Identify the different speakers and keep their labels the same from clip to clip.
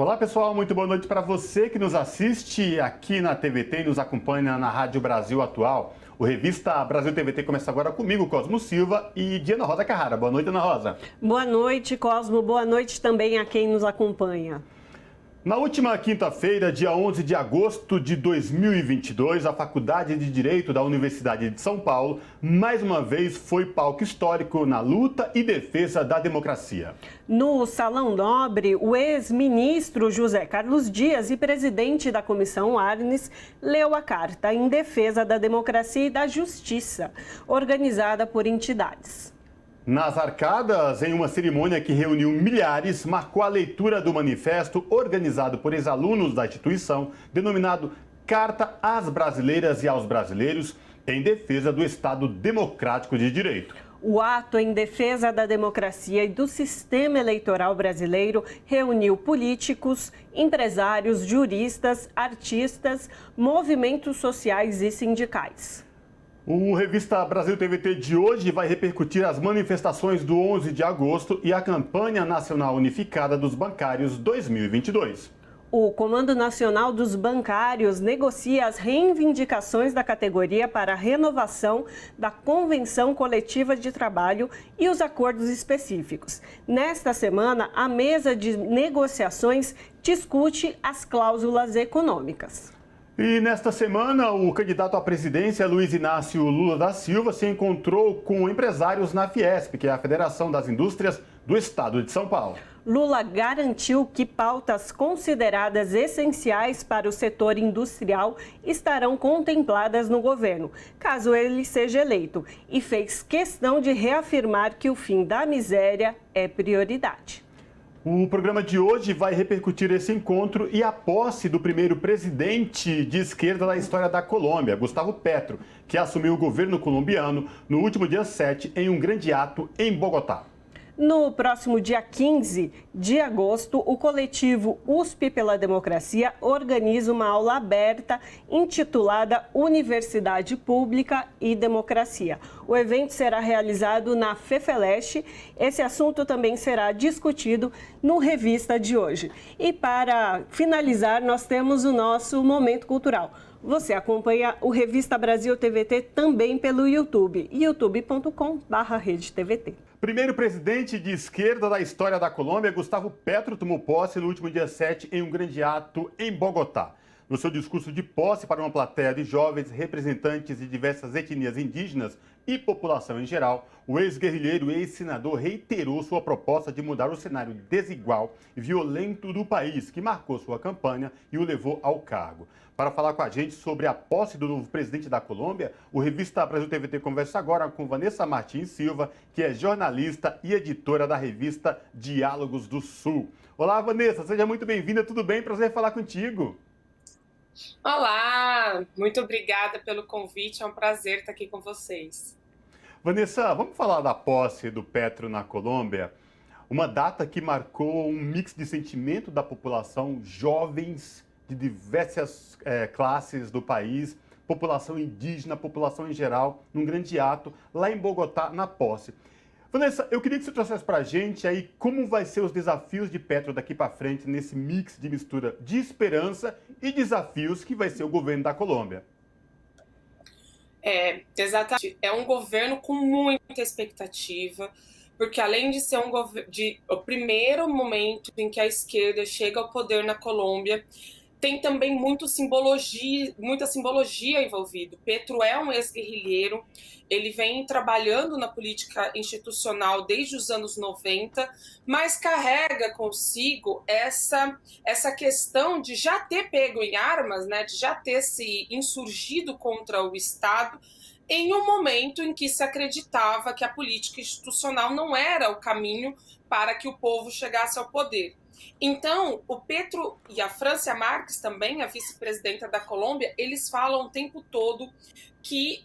Speaker 1: Olá pessoal, muito boa noite para você que nos assiste aqui na TVT e nos acompanha na Rádio Brasil Atual. O Revista Brasil TVT começa agora comigo, Cosmo Silva e Diana Rosa Carrara. Boa noite, Ana Rosa.
Speaker 2: Boa noite, Cosmo. Boa noite também a quem nos acompanha.
Speaker 1: Na última quinta-feira, dia 11 de agosto de 2022, a Faculdade de Direito da Universidade de São Paulo, mais uma vez, foi palco histórico na luta e defesa da democracia.
Speaker 2: No Salão Nobre, o ex-ministro José Carlos Dias e presidente da Comissão Arnes leu a carta em defesa da democracia e da justiça, organizada por entidades.
Speaker 1: Nas arcadas, em uma cerimônia que reuniu milhares, marcou a leitura do manifesto organizado por ex-alunos da instituição, denominado Carta às Brasileiras e aos Brasileiros, em defesa do Estado Democrático de Direito.
Speaker 2: O ato em defesa da democracia e do sistema eleitoral brasileiro reuniu políticos, empresários, juristas, artistas, movimentos sociais e sindicais.
Speaker 1: O Revista Brasil TVT de hoje vai repercutir as manifestações do 11 de agosto e a Campanha Nacional Unificada dos Bancários 2022.
Speaker 2: O Comando Nacional dos Bancários negocia as reivindicações da categoria para a renovação da Convenção Coletiva de Trabalho e os acordos específicos. Nesta semana, a mesa de negociações discute as cláusulas econômicas.
Speaker 1: E nesta semana, o candidato à presidência, Luiz Inácio Lula da Silva, se encontrou com empresários na Fiesp, que é a Federação das Indústrias do Estado de São Paulo.
Speaker 2: Lula garantiu que pautas consideradas essenciais para o setor industrial estarão contempladas no governo, caso ele seja eleito, e fez questão de reafirmar que o fim da miséria é prioridade.
Speaker 1: O programa de hoje vai repercutir esse encontro e a posse do primeiro presidente de esquerda da história da Colômbia, Gustavo Petro, que assumiu o governo colombiano no último dia 7 em um grande ato em Bogotá.
Speaker 2: No próximo dia 15 de agosto, o coletivo USP pela Democracia organiza uma aula aberta intitulada Universidade Pública e Democracia. O evento será realizado na FEFELESH. Esse assunto também será discutido no Revista de hoje. E para finalizar, nós temos o nosso Momento Cultural. Você acompanha o Revista Brasil TVT também pelo YouTube, youtube.com/redetvt.
Speaker 1: Primeiro presidente de esquerda da história da Colômbia, Gustavo Petro, tomou posse no último dia 7 em um grande ato em Bogotá. No seu discurso de posse para uma plateia de jovens representantes de diversas etnias indígenas e população em geral, o ex-guerrilheiro e ex-senador reiterou sua proposta de mudar o cenário desigual e violento do país, que marcou sua campanha e o levou ao cargo. Para falar com a gente sobre a posse do novo presidente da Colômbia, o Revista Brasil TVT conversa agora com Vanessa Martins Silva, que é jornalista e editora da revista Diálogos do Sul. Olá, Vanessa, seja muito bem-vinda, tudo bem? Prazer falar contigo.
Speaker 3: Olá, muito obrigada pelo convite, é um prazer estar aqui com vocês.
Speaker 1: Vanessa, vamos falar da posse do Petro na Colômbia? Uma data que marcou um mix de sentimento da população, jovens de diversas classes do país, população indígena, população em geral, num grande ato lá em Bogotá, na posse. Vanessa, eu queria que você trouxesse para a gente aí como vai ser os desafios de Petro daqui para frente nesse mix de mistura de esperança e desafios que vai ser o governo da Colômbia.
Speaker 3: Exatamente. É um governo com muita expectativa, porque além de ser o primeiro momento em que a esquerda chega ao poder na Colômbia, tem também muita simbologia envolvida. Petro é um ex-guerrilheiro, ele vem trabalhando na política institucional desde os anos 90, mas carrega consigo essa questão de já ter pego em armas, né, de já ter se insurgido contra o Estado, em um momento em que se acreditava que a política institucional não era o caminho para que o povo chegasse ao poder. Então, o Petro e a Francia Márquez também, a vice-presidenta da Colômbia, eles falam o tempo todo que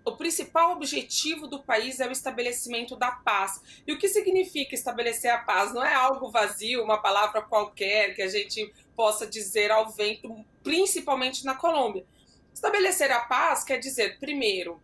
Speaker 3: o principal objetivo do país é o estabelecimento da paz. E o que significa estabelecer a paz? Não é algo vazio, uma palavra qualquer que a gente possa dizer ao vento, principalmente na Colômbia. Estabelecer a paz quer dizer, primeiro,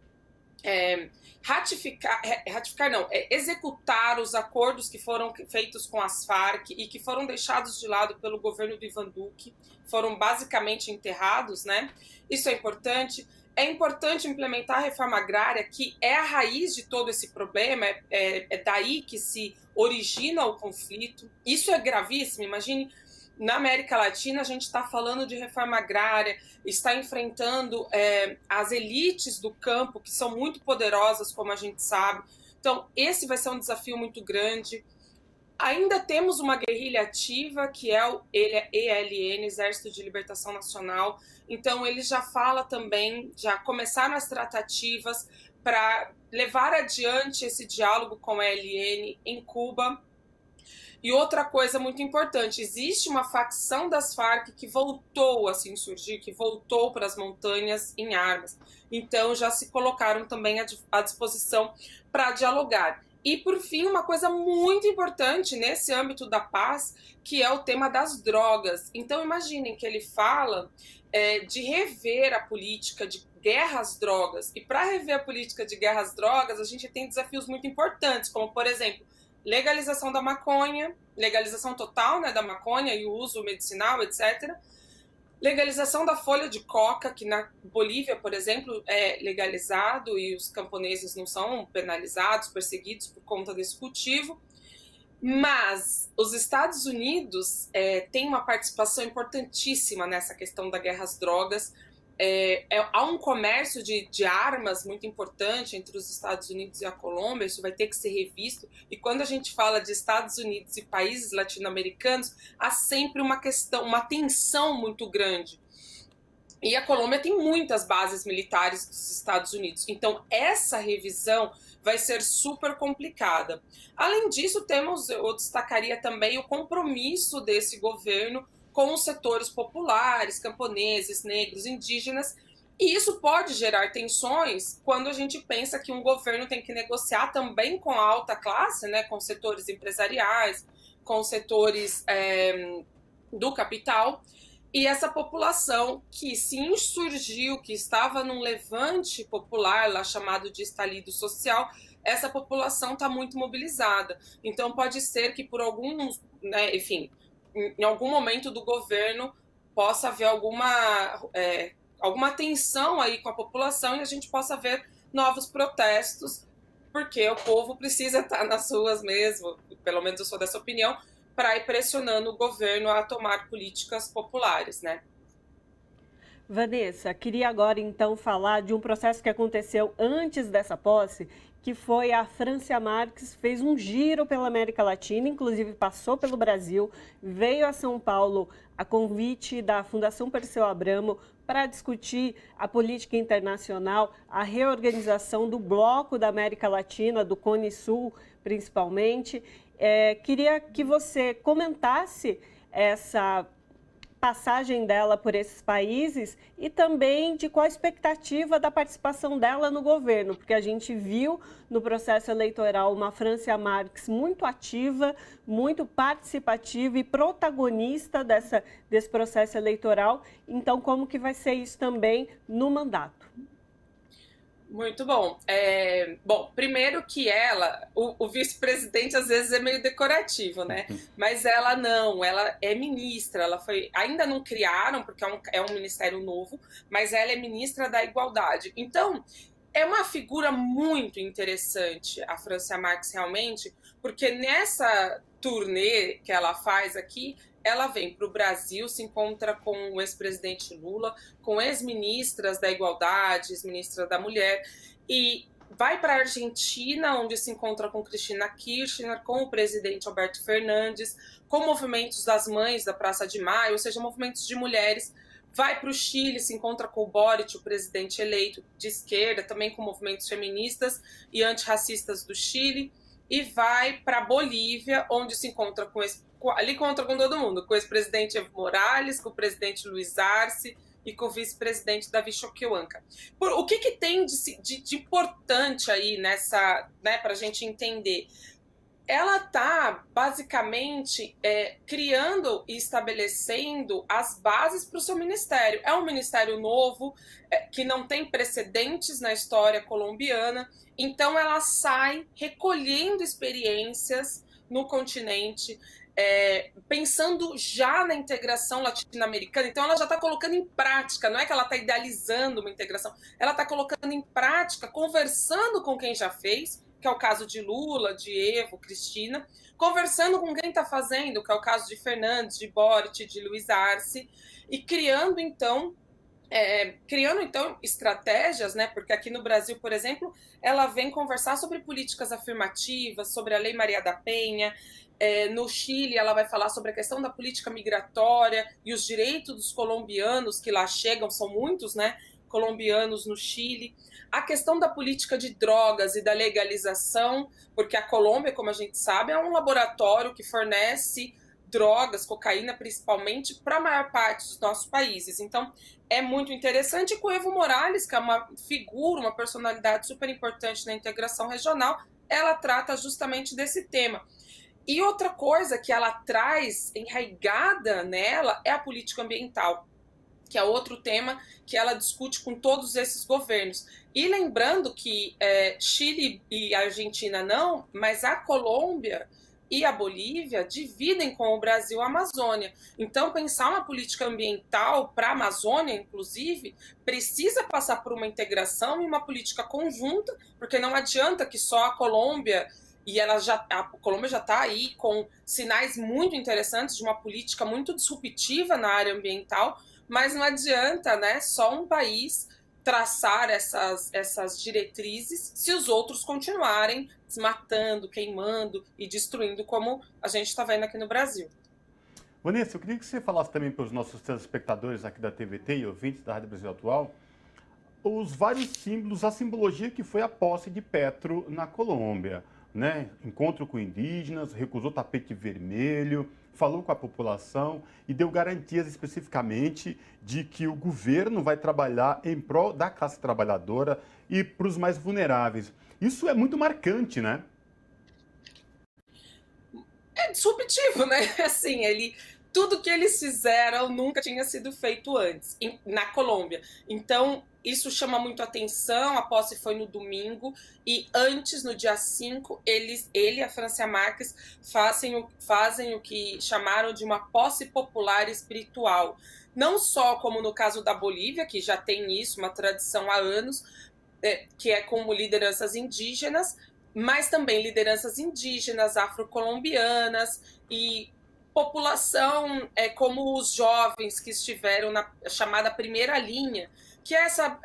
Speaker 3: executar os acordos que foram feitos com as Farc e que foram deixados de lado pelo governo do Ivan Duque, foram basicamente enterrados, né? Isso é importante. É importante implementar a reforma agrária, que é a raiz de todo esse problema, é daí que se origina o conflito. Isso é gravíssimo, imagine, na América Latina a gente está falando de reforma agrária, está enfrentando as elites do campo, que são muito poderosas, como a gente sabe. Então, esse vai ser um desafio muito grande. Ainda temos uma guerrilha ativa, que é o ELN, Exército de Libertação Nacional. Então, ele já fala também, já começaram as tratativas para levar adiante esse diálogo com o ELN em Cuba. E outra coisa muito importante, existe uma facção das Farc que voltou a se insurgir, que voltou para as montanhas em armas. Então, já se colocaram também à disposição para dialogar. E, por fim, uma coisa muito importante nesse âmbito da paz, que é o tema das drogas. Então, imaginem que ele fala de rever a política de guerra às drogas. E, para rever a política de guerra às drogas, a gente tem desafios muito importantes, como, por exemplo, legalização da maconha, legalização total, né, da maconha e o uso medicinal, etc. Legalização da folha de coca, que na Bolívia, por exemplo, é legalizado e os camponeses não são penalizados, perseguidos por conta desse cultivo. Mas os Estados Unidos têm uma participação importantíssima nessa questão da guerra às drogas. Há um comércio de armas muito importante entre os Estados Unidos e a Colômbia, isso vai ter que ser revisto. E quando a gente fala de Estados Unidos e países latino-americanos, há sempre uma tensão muito grande. E a Colômbia tem muitas bases militares dos Estados Unidos. Então, essa revisão vai ser super complicada. Além disso, eu destacaria também o compromisso desse governo com os setores populares, camponeses, negros, indígenas, e isso pode gerar tensões quando a gente pensa que um governo tem que negociar também com a alta classe, né, com setores empresariais, com setores do capital, e essa população que se insurgiu, que estava num levante popular, lá chamado de estalido social, essa população está muito mobilizada. Então pode ser que por alguns, né, enfim, em algum momento do governo possa haver alguma tensão aí com a população e a gente possa ver novos protestos, porque o povo precisa estar nas ruas mesmo, pelo menos eu sou dessa opinião, para ir pressionando o governo a tomar políticas populares, né?
Speaker 2: Vanessa, queria agora então falar de um processo que aconteceu antes dessa posse, que foi a Francia Marques, fez um giro pela América Latina, inclusive passou pelo Brasil, veio a São Paulo a convite da Fundação Perseu Abramo para discutir a política internacional, a reorganização do bloco da América Latina, do Cone Sul principalmente. Queria que você comentasse essa passagem dela por esses países e também de qual a expectativa da participação dela no governo, porque a gente viu no processo eleitoral uma Francia Marques muito ativa, muito participativa e protagonista desse processo eleitoral. Então, como que vai ser isso também no mandato?
Speaker 3: Muito bom. Bom, primeiro que o vice-presidente às vezes é meio decorativo, né? Mas ela não, ela é ministra, ainda não criaram, porque é um ministério novo, mas ela é ministra da Igualdade. Então, é uma figura muito interessante, a Francia Marques, realmente, porque nessa turnê que ela faz aqui, ela vem para o Brasil, se encontra com o ex-presidente Lula, com ex-ministras da Igualdade, ex-ministra da Mulher, e vai para a Argentina, onde se encontra com Cristina Kirchner, com o presidente Alberto Fernandes, com movimentos das mães da Praça de Maio, ou seja, movimentos de mulheres. Vai para o Chile, se encontra com o Boric, o presidente eleito de esquerda, também com movimentos feministas e antirracistas do Chile, e vai para a Bolívia, onde se encontra ali encontra com todo mundo, com o ex-presidente Evo Morales, com o presidente Luiz Arce e com o vice-presidente Davi Choquehuanca. O que tem de importante aí nessa, né, para a gente entender? ela está basicamente criando e estabelecendo as bases para o seu ministério. É um ministério novo, que não tem precedentes na história colombiana, então ela sai recolhendo experiências no continente, pensando já na integração latino-americana. Então ela já está colocando em prática, não é que ela está idealizando uma integração, ela está colocando em prática, conversando com quem já fez, que é o caso de Lula, de Evo, Cristina, conversando com quem está fazendo, que é o caso de Fernandes, de Boric, de Luiz Arce, e criando então estratégias, né? Porque aqui no Brasil, por exemplo, ela vem conversar sobre políticas afirmativas, sobre a Lei Maria da Penha. No Chile, ela vai falar sobre a questão da política migratória e os direitos dos colombianos que lá chegam, são muitos, né? Colombianos no Chile. A questão da política de drogas e da legalização, porque a Colômbia, como a gente sabe, é um laboratório que fornece drogas, cocaína principalmente, para a maior parte dos nossos países. Então, é muito interessante. Com o Evo Morales, que é uma figura, uma personalidade super importante na integração regional, ela trata justamente desse tema. E outra coisa que ela traz enraigada nela é a política ambiental, que é outro tema que ela discute com todos esses governos. E lembrando que Chile e Argentina não, mas a Colômbia e a Bolívia dividem com o Brasil a Amazônia. Então, pensar uma política ambiental para a Amazônia, inclusive, precisa passar por uma integração e uma política conjunta, porque não adianta que só a Colômbia, e a Colômbia já está aí com sinais muito interessantes de uma política muito disruptiva na área ambiental, mas não adianta, né, só um país traçar essas diretrizes se os outros continuarem desmatando, queimando e destruindo, como a gente está vendo aqui no Brasil.
Speaker 1: Vanessa, eu queria que você falasse também para os nossos telespectadores aqui da TVT e ouvintes da Rádio Brasil Atual os vários símbolos, a simbologia que foi a posse de Petro na Colômbia, né? Encontro com indígenas, recusou tapete vermelho, falou com a população e deu garantias especificamente de que o governo vai trabalhar em prol da classe trabalhadora e para os mais vulneráveis. Isso é muito marcante, né?
Speaker 3: É disruptivo, né? Assim, tudo que eles fizeram nunca tinha sido feito antes, na Colômbia. Então, isso chama muito atenção. A posse foi no domingo e antes, no dia 5, ele e a Francia Márquez fazem o que chamaram de uma posse popular espiritual. Não só como no caso da Bolívia, que já tem isso, uma tradição há anos, que é como lideranças indígenas, mas também lideranças indígenas, afrocolombianas e população como os jovens que estiveram na chamada primeira linha, que é essa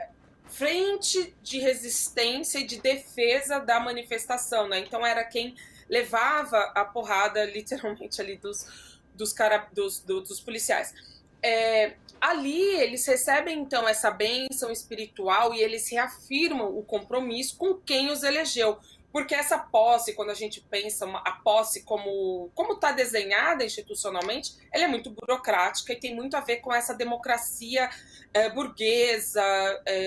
Speaker 3: frente de resistência e de defesa da manifestação, né? Então era quem levava a porrada literalmente ali dos policiais. Ali eles recebem então essa bênção espiritual e eles reafirmam o compromisso com quem os elegeu. Porque essa posse, quando a gente pensa a posse como está desenhada institucionalmente, ela é muito burocrática e tem muito a ver com essa democracia burguesa,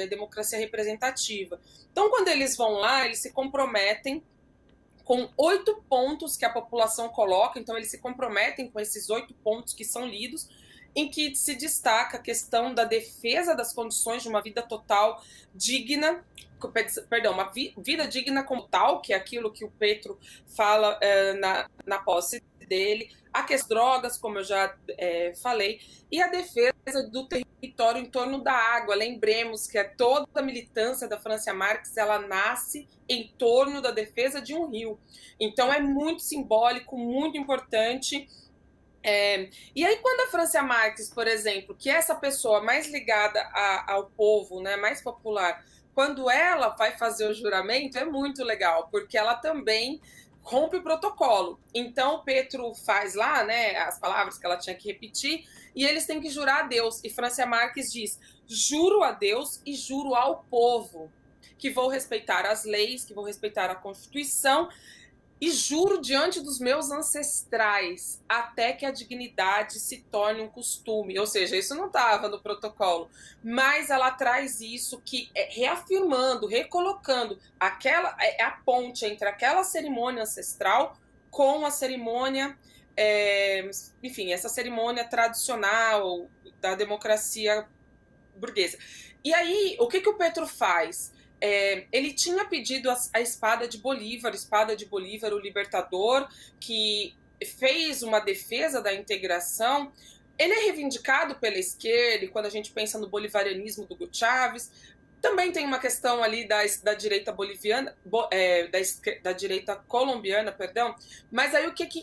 Speaker 3: democracia representativa. Então, quando eles vão lá, eles se comprometem com 8 pontos que a população coloca, então eles se comprometem com esses 8 pontos que são lidos, em que se destaca a questão da defesa das condições de uma vida total digna, uma vida digna como tal, que é aquilo que o Petro fala na posse dele, a questão das drogas, como eu já falei, e a defesa do território em torno da água. Lembremos que toda a militância da Francia Márquez, ela nasce em torno da defesa de um rio. Então é muito simbólico, muito importante. E aí, quando a Francia Márquez, por exemplo, que é essa pessoa mais ligada ao povo, né, mais popular, quando ela vai fazer o juramento, é muito legal, porque ela também rompe o protocolo. Então, o Petro faz lá, né, as palavras que ela tinha que repetir, e eles têm que jurar a Deus. E Francia Márquez diz: juro a Deus e juro ao povo que vou respeitar as leis, que vou respeitar a Constituição, e juro diante dos meus ancestrais, até que a dignidade se torne um costume. Ou seja, isso não estava no protocolo, mas ela traz isso, que reafirmando, recolocando a ponte entre aquela cerimônia ancestral com a cerimônia, enfim, essa cerimônia tradicional da democracia burguesa. E aí, o que o Petro faz? Ele tinha pedido a espada de Bolívar, o libertador, que fez uma defesa da integração. Ele é reivindicado pela esquerda, e quando a gente pensa no bolivarianismo do Hugo Chávez, também tem uma questão ali da direita boliviana, da direita colombiana, perdão. Mas aí o que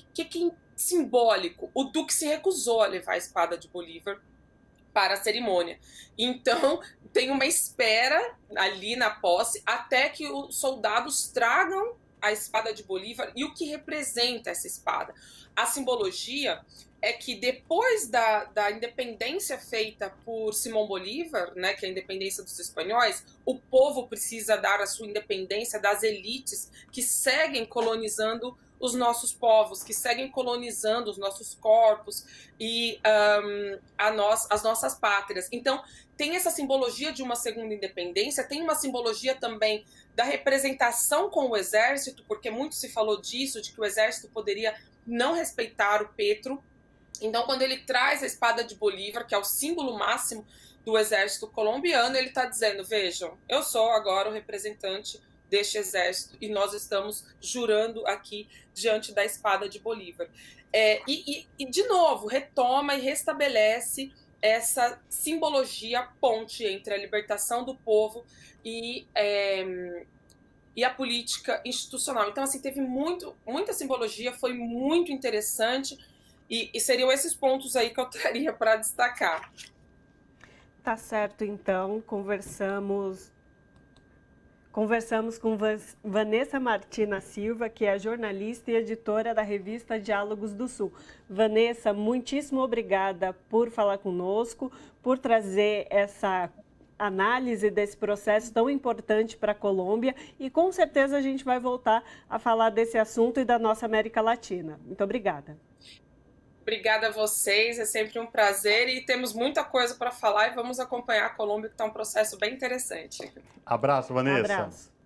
Speaker 3: simbólico? O Duque se recusou a levar a espada de Bolívar para a cerimônia. Então, tem uma espera ali na posse até que os soldados tragam a espada de Bolívar. E o que representa essa espada? A simbologia é que depois da independência feita por Simão Bolívar, né, que é a independência dos espanhóis, o povo precisa dar a sua independência das elites que seguem colonizando os nossos povos, que seguem colonizando os nossos corpos e as nossas pátrias. Então, tem essa simbologia de uma segunda independência, tem uma simbologia também da representação com o exército, porque muito se falou disso, de que o exército poderia não respeitar o Petro. Então, quando ele traz a espada de Bolívar, que é o símbolo máximo do exército colombiano, ele está dizendo, vejam, eu sou agora o representante deste exército e nós estamos jurando aqui diante da espada de Bolívar. E de novo, retoma e restabelece essa simbologia ponte entre a libertação do povo e a política institucional. Então, assim, teve muita simbologia, foi muito interessante e seriam esses pontos aí que eu traria para destacar.
Speaker 2: Tá certo, então, conversamos com Vanessa Martina Silva, que é jornalista e editora da revista Diálogos do Sul. Vanessa, muitíssimo obrigada por falar conosco, por trazer essa análise desse processo tão importante para a Colômbia e com certeza a gente vai voltar a falar desse assunto e da nossa América Latina. Muito obrigada.
Speaker 3: Obrigada a vocês, é sempre um prazer e temos muita coisa para falar e vamos acompanhar a Colômbia, que está um processo bem interessante.
Speaker 1: Abraço, Vanessa.
Speaker 2: Abraço.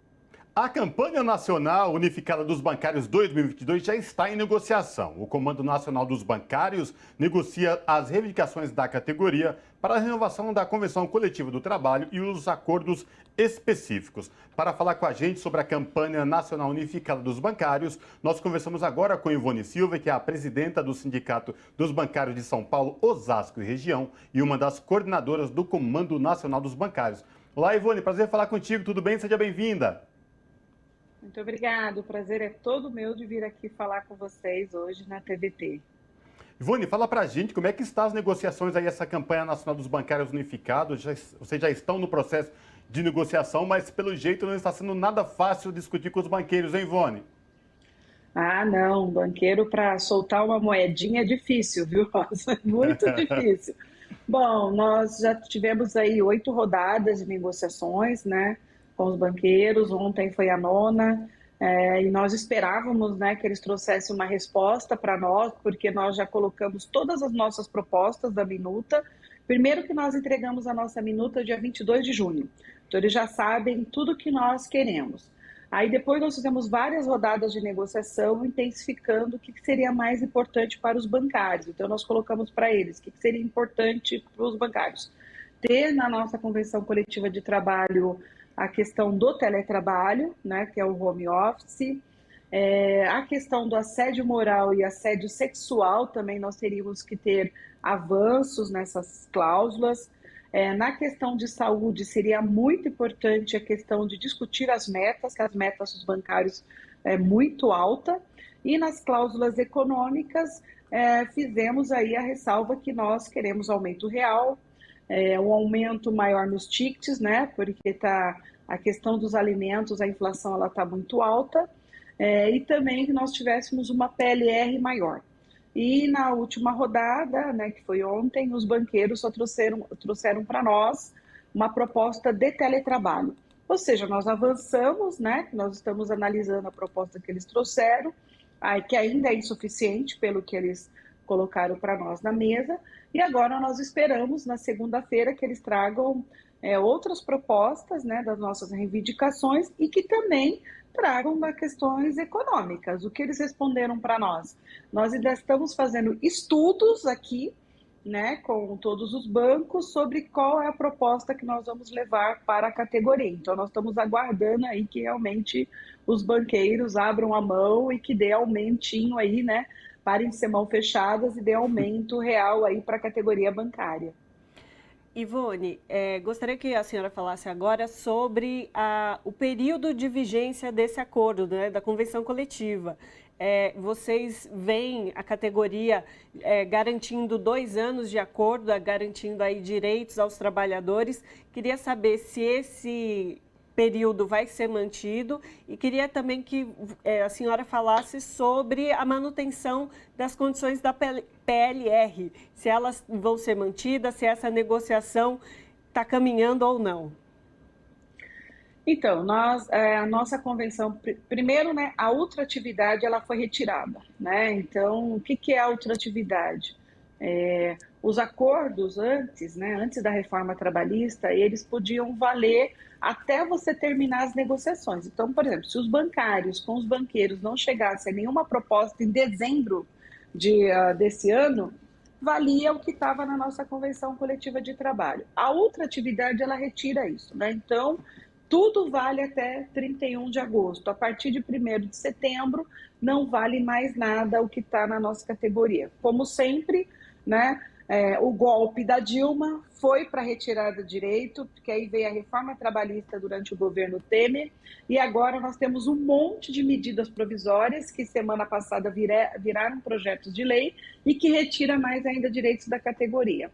Speaker 1: A campanha nacional unificada dos bancários 2022 já está em negociação. O Comando Nacional dos Bancários negocia as reivindicações da categoria para a renovação da Convenção Coletiva do Trabalho e os acordos específicos. Para falar com a gente sobre a campanha nacional unificada dos bancários, nós conversamos agora com Ivone Silva, que é a presidenta do Sindicato dos Bancários de São Paulo, Osasco e região, e uma das coordenadoras do Comando Nacional dos Bancários. Olá, Ivone, prazer falar contigo, tudo bem? Seja bem-vinda.
Speaker 4: Muito obrigada, o prazer é todo meu de vir aqui falar com vocês hoje na TVT.
Speaker 1: Ivone, fala pra gente como é que estão as negociações aí, essa campanha nacional dos bancários unificados. Vocês já estão no processo de negociação, mas pelo jeito não está sendo nada fácil discutir com os banqueiros, hein, Ivone?
Speaker 4: Ah, não, banqueiro para soltar uma moedinha é difícil, viu, Rosa? Muito difícil. Bom, nós já tivemos aí 8 rodadas de negociações, né, com os banqueiros, ontem foi a 9ª, e nós esperávamos, né, que eles trouxessem uma resposta para nós, porque nós já colocamos todas as nossas propostas da minuta. Primeiro que nós entregamos a nossa minuta dia 22 de junho, então eles já sabem tudo que nós queremos. Aí depois nós fizemos várias rodadas de negociação, intensificando o que seria mais importante para os bancários. Então nós colocamos para eles o que seria importante para os bancários. Ter na nossa convenção coletiva de trabalho a questão do teletrabalho, né, que é o home office, a questão do assédio moral e assédio sexual, também nós teríamos que ter avanços nessas cláusulas. Na questão de saúde, seria muito importante a questão de discutir as metas, que as metas dos bancários é muito alta, e nas cláusulas econômicas fizemos aí a ressalva que nós queremos aumento real, um aumento maior nos tickets, né, porque a questão dos alimentos, a inflação ela está muito alta, e também que nós tivéssemos uma PLR maior. E na última rodada, né, que foi ontem, os banqueiros só trouxeram para nós uma proposta de teletrabalho. Ou seja, nós avançamos, né, nós estamos analisando a proposta que eles trouxeram, que ainda é insuficiente pelo que eles colocaram para nós na mesa, e agora nós esperamos na segunda-feira que eles tragam outras propostas, né, das nossas reivindicações e que também tragam questões econômicas. O que eles responderam para nós? Nós ainda estamos fazendo estudos aqui, né, com todos os bancos sobre qual é a proposta que nós vamos levar para a categoria. Então, nós estamos aguardando aí que realmente os banqueiros abram a mão e que dê aumentinho aí, né, parem de ser mão fechadas e dê aumento real aí para a categoria bancária.
Speaker 2: Ivone, gostaria que a senhora falasse agora sobre o período de vigência desse acordo, né, da convenção coletiva. Vocês veem a categoria garantindo 2 anos de acordo, garantindo aí direitos aos trabalhadores. Queria saber se esse período vai ser mantido e queria também que a senhora falasse sobre a manutenção das condições da PLR, se elas vão ser mantidas, se essa negociação está caminhando ou não.
Speaker 4: Então, a nossa convenção, primeiro, né, a ultratividade ela foi retirada, né? Então, o que é a ultratividade? Os acordos antes, né, antes da reforma trabalhista, eles podiam valer até você terminar as negociações. Então, por exemplo, se os bancários com os banqueiros não chegassem a nenhuma proposta em dezembro desse ano, valia o que estava na nossa convenção coletiva de trabalho. A ultratividade, ela retira isso, né? Então, tudo vale até 31 de agosto. A partir de 1º de setembro, não vale mais nada o que está na nossa categoria. Como sempre, né, o golpe da Dilma foi para retirada de direito, porque aí veio a reforma trabalhista durante o governo Temer, e agora nós temos um monte de medidas provisórias que semana passada viraram projetos de lei e que retira mais ainda direitos da categoria.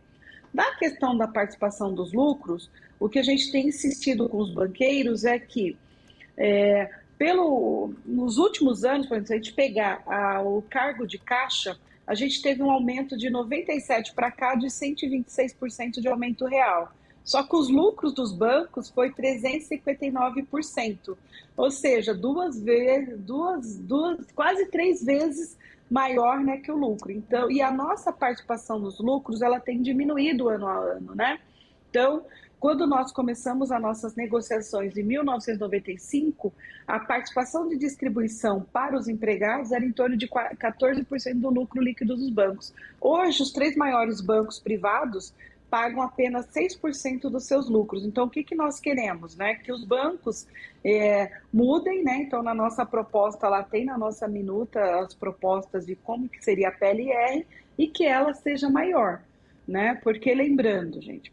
Speaker 4: Na questão da participação dos lucros, o que a gente tem insistido com os banqueiros é que, nos últimos anos, por exemplo, se a gente pegar o cargo de caixa, a gente teve um aumento de 97% para cá, de 126% de aumento real. Só que os lucros dos bancos foi 359%, ou seja, quase 3 vezes maior, né, que o lucro. Então, e a nossa participação nos lucros, ela tem diminuído ano a ano, né? Então, quando nós começamos as nossas negociações em 1995, a participação de distribuição para os empregados era em torno de 14% do lucro líquido dos bancos. Hoje, os 3 maiores bancos privados pagam apenas 6% dos seus lucros. Então, o que nós queremos? Né? Que os bancos mudem, né? Então, na nossa proposta, lá tem na nossa minuta as propostas de como que seria a PLR e que ela seja maior, né? Porque, lembrando, gente,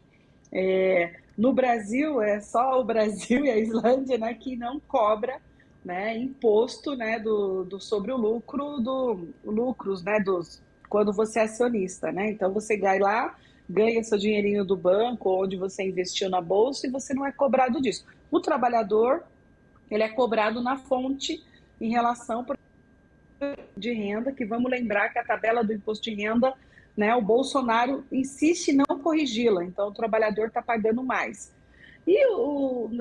Speaker 4: no Brasil, é só o Brasil e a Islândia, né, que não cobra, né, imposto, né, sobre o lucro, lucros, né, quando você é acionista, né? Então, você vai lá, ganha seu dinheirinho do banco, onde você investiu na bolsa, e você não é cobrado disso. O trabalhador, ele é cobrado na fonte em relação de renda, que vamos lembrar que a tabela do imposto de renda, né, o Bolsonaro insiste em não corrigi-la, então o trabalhador está pagando mais. E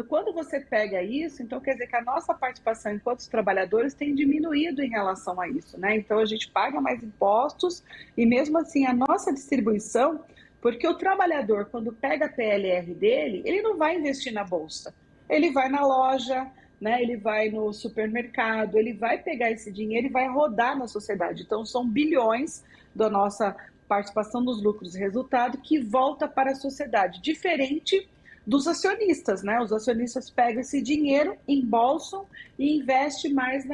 Speaker 4: quando você pega isso, então quer dizer que a nossa participação enquanto trabalhadores tem diminuído em relação a isso, né? Então a gente paga mais impostos e mesmo assim a nossa distribuição, porque o trabalhador, quando pega a PLR dele, ele não vai investir na bolsa, ele vai na loja, né? Ele vai no supermercado, ele vai pegar esse dinheiro e vai rodar na sociedade. Então são bilhões da nossa participação nos lucros e resultado que volta para a sociedade, diferente dos acionistas, né? Os acionistas pegam esse dinheiro, embolsam e investem mais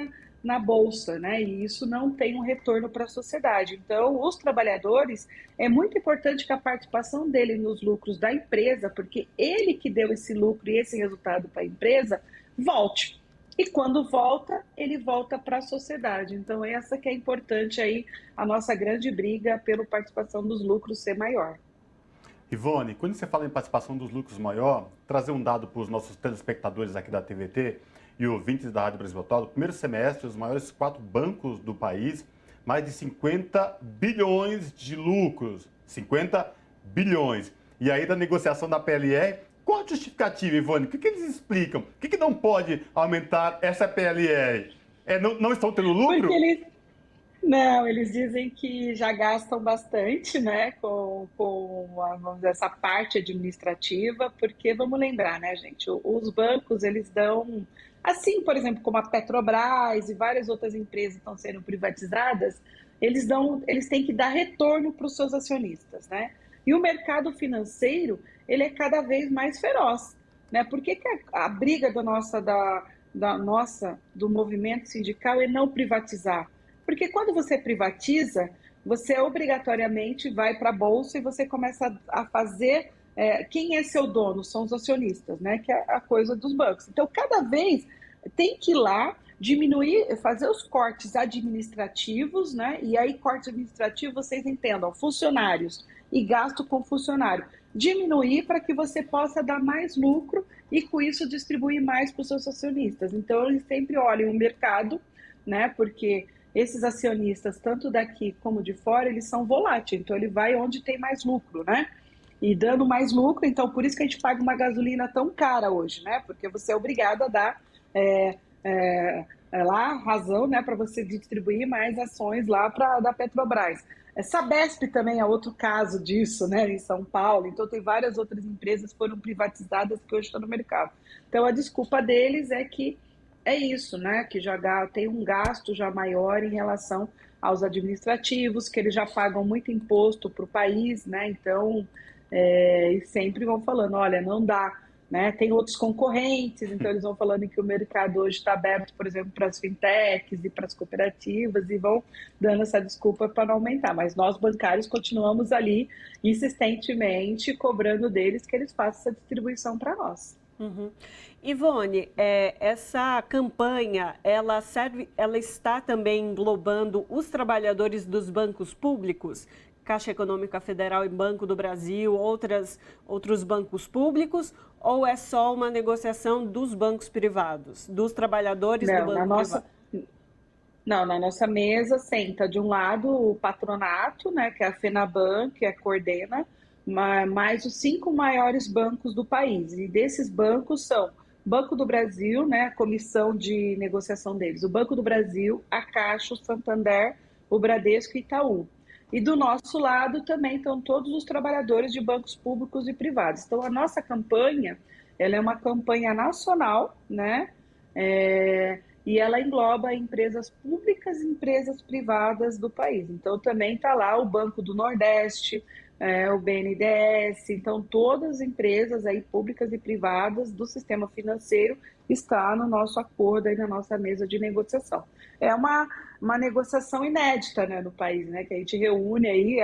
Speaker 4: na bolsa, né? E isso não tem um retorno para a sociedade. Então, os trabalhadores, é muito importante que a participação dele nos lucros da empresa, porque ele que deu esse lucro e esse resultado para a empresa, volte. E quando volta, ele volta para a sociedade. Então, essa que é importante aí, a nossa grande briga pela participação dos lucros ser maior.
Speaker 1: Ivone, quando você fala em participação dos lucros maior, trazer um dado para os nossos telespectadores aqui da TVT e ouvintes da Rádio Brasil Atual, no primeiro semestre, os maiores 4 bancos do país, mais de 50 bilhões de lucros. 50 bilhões. E aí, da negociação da PLR, qual a justificativa, Ivone? O que eles explicam? O que não pode aumentar essa PLR? Não estão tendo lucro?
Speaker 4: Não, eles dizem que já gastam bastante, né, vamos dizer, essa parte administrativa, porque vamos lembrar, né, gente, os bancos, eles dão, assim, por exemplo, como a Petrobras e várias outras empresas estão sendo privatizadas, eles têm que dar retorno para os seus acionistas, né? E o mercado financeiro, ele é cada vez mais feroz, né? Por que que a briga do movimento sindical é não privatizar? Porque quando você privatiza, você obrigatoriamente vai para a bolsa e você começa a fazer. Quem é seu dono? São os acionistas, né? Que é a coisa dos bancos. Então, cada vez tem que ir lá diminuir, fazer os cortes administrativos, né? E aí, cortes administrativos, vocês entendam, funcionários e gasto com funcionário. Diminuir para que você possa dar mais lucro e, com isso, distribuir mais para os seus acionistas. Então, eles sempre olham o mercado, né? Porque esses acionistas, tanto daqui como de fora, eles são voláteis, então ele vai onde tem mais lucro, né? E dando mais lucro, então por isso que a gente paga uma gasolina tão cara hoje, né? Porque você é obrigado a dar lá razão, né, para você distribuir mais ações lá da Petrobras. Sabesp também é outro caso disso, né, em São Paulo. Então tem várias outras empresas que foram privatizadas que hoje estão no mercado. Então a desculpa deles é que é isso, né? Que já tem um gasto já maior em relação aos administrativos, que eles já pagam muito imposto para o país, né? Então, e sempre vão falando, olha, não dá, né? Tem outros concorrentes, então eles vão falando que o mercado hoje está aberto, por exemplo, para as fintechs e para as cooperativas e vão dando essa desculpa para não aumentar. Mas nós, bancários, continuamos ali insistentemente cobrando deles que eles façam essa distribuição para nós.
Speaker 2: Uhum. Ivone, essa campanha, ela está também englobando os trabalhadores dos bancos públicos, Caixa Econômica Federal e Banco do Brasil, outros bancos públicos, ou é só uma negociação dos bancos privados, dos trabalhadores do banco privado?
Speaker 4: Não, na nossa mesa senta de um lado o patronato, né, que é a FENABAN, que coordena, mais os 5 maiores bancos do país. E desses bancos são Banco do Brasil, né, a comissão de negociação deles, o Banco do Brasil, a Caixa, o Santander, o Bradesco e Itaú. E do nosso lado também estão todos os trabalhadores de bancos públicos e privados. Então, a nossa campanha, ela é uma campanha nacional, né, e ela engloba empresas públicas e empresas privadas do país. Então, também está lá o Banco do Nordeste, o BNDES, então todas as empresas aí públicas e privadas do sistema financeiro está no nosso acordo aí na nossa mesa de negociação. É uma negociação inédita, né, no país, né, que a gente reúne aí,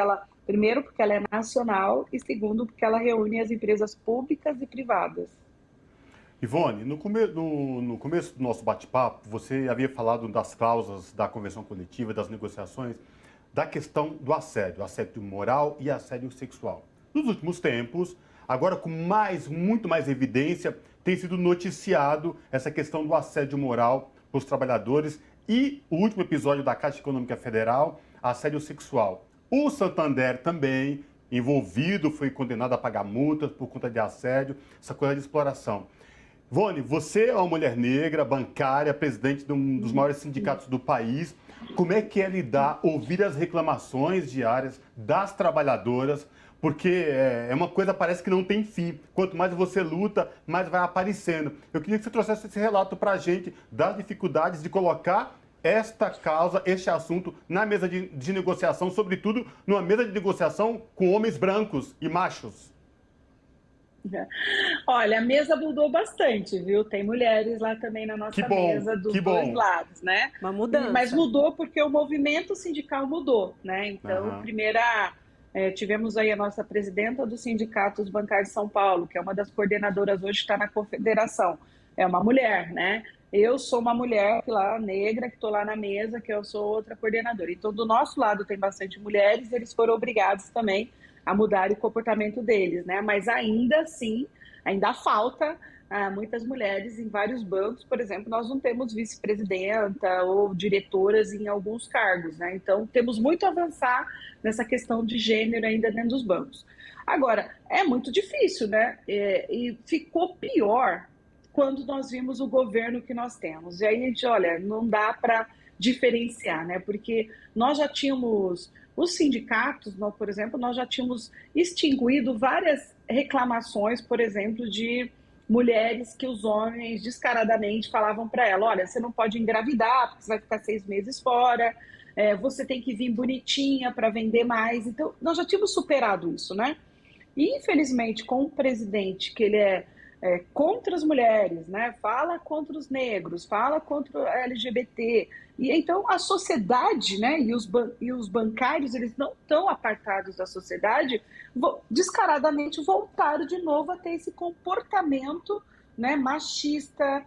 Speaker 4: primeiro porque ela é nacional e segundo porque ela reúne as empresas públicas e privadas.
Speaker 1: Ivone, no começo do nosso bate-papo, você havia falado das cláusulas da convenção coletiva, das negociações, da questão do assédio moral e assédio sexual. Nos últimos tempos, agora com muito mais evidência, tem sido noticiado essa questão do assédio moral para os trabalhadores e o último episódio da Caixa Econômica Federal, assédio sexual. O Santander também, envolvido, foi condenado a pagar multas por conta de assédio, essa coisa de exploração. Ivone, você é uma mulher negra, bancária, presidente de um dos maiores sindicatos do país. Como é que é lidar, ouvir as reclamações diárias das trabalhadoras? Porque é uma coisa que parece que não tem fim. Quanto mais você luta, mais vai aparecendo. Eu queria que você trouxesse esse relato para a gente das dificuldades de colocar esta causa, este assunto na mesa de negociação, sobretudo numa mesa de negociação com homens brancos e machos.
Speaker 4: Olha, a mesa mudou bastante, viu? Tem mulheres lá também na nossa mesa dos dois lados, né?
Speaker 2: Uma mudança.
Speaker 4: Mas mudou porque o movimento sindical mudou, né? Então, tivemos aí a nossa presidenta do Sindicato dos Bancários de São Paulo, que é uma das coordenadoras hoje, está na confederação. É uma mulher, né? Eu sou uma mulher lá, negra, que estou lá na mesa, que eu sou outra coordenadora. Então, do nosso lado tem bastante mulheres, eles foram obrigados também a mudar o comportamento deles, né? Mas ainda assim, ainda falta muitas mulheres em vários bancos. Por exemplo, nós não temos vice-presidenta ou diretoras em alguns cargos, né? Então, temos muito a avançar nessa questão de gênero ainda dentro dos bancos. Agora, é muito difícil, né? E ficou pior quando nós vimos o governo que nós temos. E aí a gente, olha, não dá para diferenciar, né? Porque nós já tínhamos, os sindicatos, por exemplo, nós já tínhamos extinguido várias reclamações, por exemplo, de mulheres que os homens descaradamente falavam para ela, olha, você não pode engravidar porque você vai ficar 6 meses fora, você tem que vir bonitinha para vender mais. Então, nós já tínhamos superado isso, né? E, infelizmente, com um presidente que ele é contra as mulheres, né? Fala contra os negros, fala contra o LGBT. E então a sociedade, né? E os bancários, eles não estão apartados da sociedade, descaradamente voltaram de novo a ter esse comportamento, né? Machista,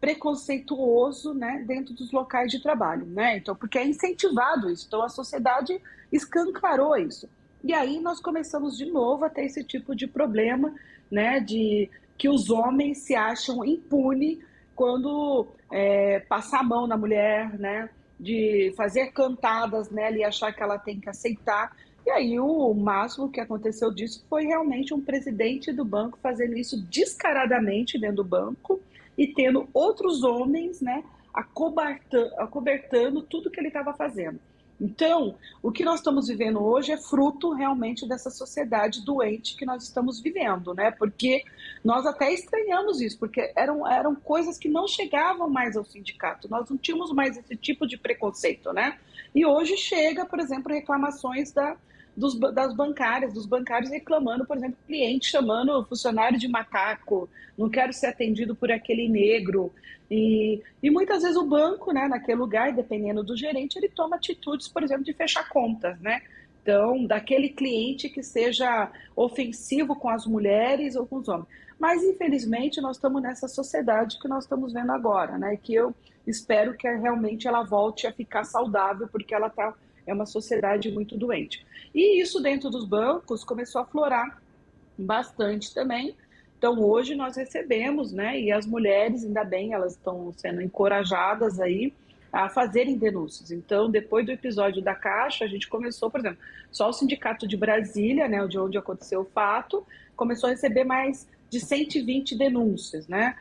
Speaker 4: preconceituoso, né? Dentro dos locais de trabalho, né? Então, porque é incentivado isso. Então a sociedade escancarou isso. E aí nós começamos de novo a ter esse tipo de problema, né, de que os homens se acham impunes quando passar a mão na mulher, né, de fazer cantadas nela e achar que ela tem que aceitar. E aí o máximo que aconteceu disso foi realmente um presidente do banco fazendo isso descaradamente dentro do banco e tendo outros homens, né, acobertando tudo que ele estava fazendo. Então, o que nós estamos vivendo hoje é fruto realmente dessa sociedade doente que nós estamos vivendo, né? Porque nós até estranhamos isso, porque eram coisas que não chegavam mais ao sindicato, nós não tínhamos mais esse tipo de preconceito, né? E hoje chega, por exemplo, reclamações das bancárias, dos bancários reclamando, por exemplo, cliente chamando o funcionário de macaco, não quero ser atendido por aquele negro. E muitas vezes o banco, né, naquele lugar, dependendo do gerente, ele toma atitudes, por exemplo, de fechar contas, né? Então, daquele cliente que seja ofensivo com as mulheres ou com os homens. Mas, infelizmente, nós estamos nessa sociedade que nós estamos vendo agora, né? Que eu espero que realmente ela volte a ficar saudável, porque ela é uma sociedade muito doente. E isso dentro dos bancos começou a aflorar bastante também. Então, hoje nós recebemos, né, e as mulheres, ainda bem, elas estão sendo encorajadas aí a fazerem denúncias. Então, depois do episódio da Caixa, a gente começou, por exemplo, só o Sindicato de Brasília, né, de onde aconteceu o fato, começou a receber mais de 120 denúncias, né?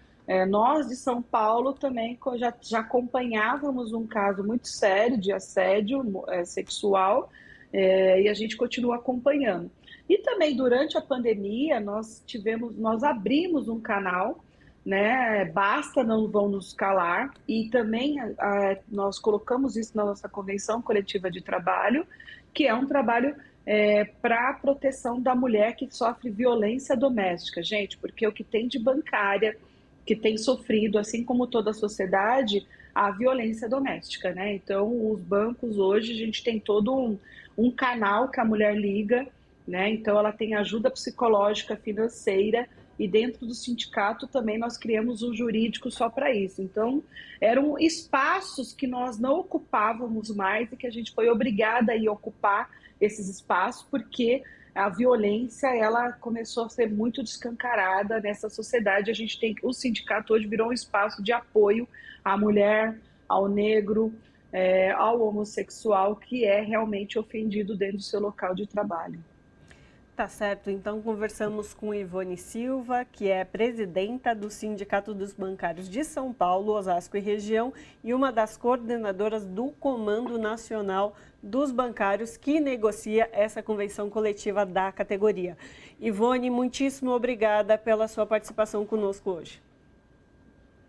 Speaker 4: Nós de São Paulo também já acompanhávamos um caso muito sério de assédio sexual, e a gente continua acompanhando. E também durante a pandemia nós abrimos um canal, né? Basta Não Vão Nos Calar, e também nós colocamos isso na nossa convenção coletiva de trabalho, que é um trabalho para a proteção da mulher que sofre violência doméstica, gente, porque o que tem de bancária que tem sofrido, assim como toda a sociedade, a violência doméstica, né? Então, os bancos hoje, a gente tem todo um canal que a mulher liga, né? Então, ela tem ajuda psicológica, financeira, e dentro do sindicato também nós criamos um jurídico só para isso. Então, eram espaços que nós não ocupávamos mais e que a gente foi obrigada a ir ocupar esses espaços, porque a violência, ela começou a ser muito descancarada nessa sociedade. O sindicato hoje virou um espaço de apoio à mulher, ao negro, ao homossexual, que é realmente ofendido dentro do seu local de trabalho.
Speaker 2: Tá certo, então conversamos com Ivone Silva, que é presidenta do Sindicato dos Bancários de São Paulo, Osasco e região, e uma das coordenadoras do Comando Nacional dos Bancários, que negocia essa convenção coletiva da categoria. Ivone, muitíssimo obrigada pela sua participação conosco hoje.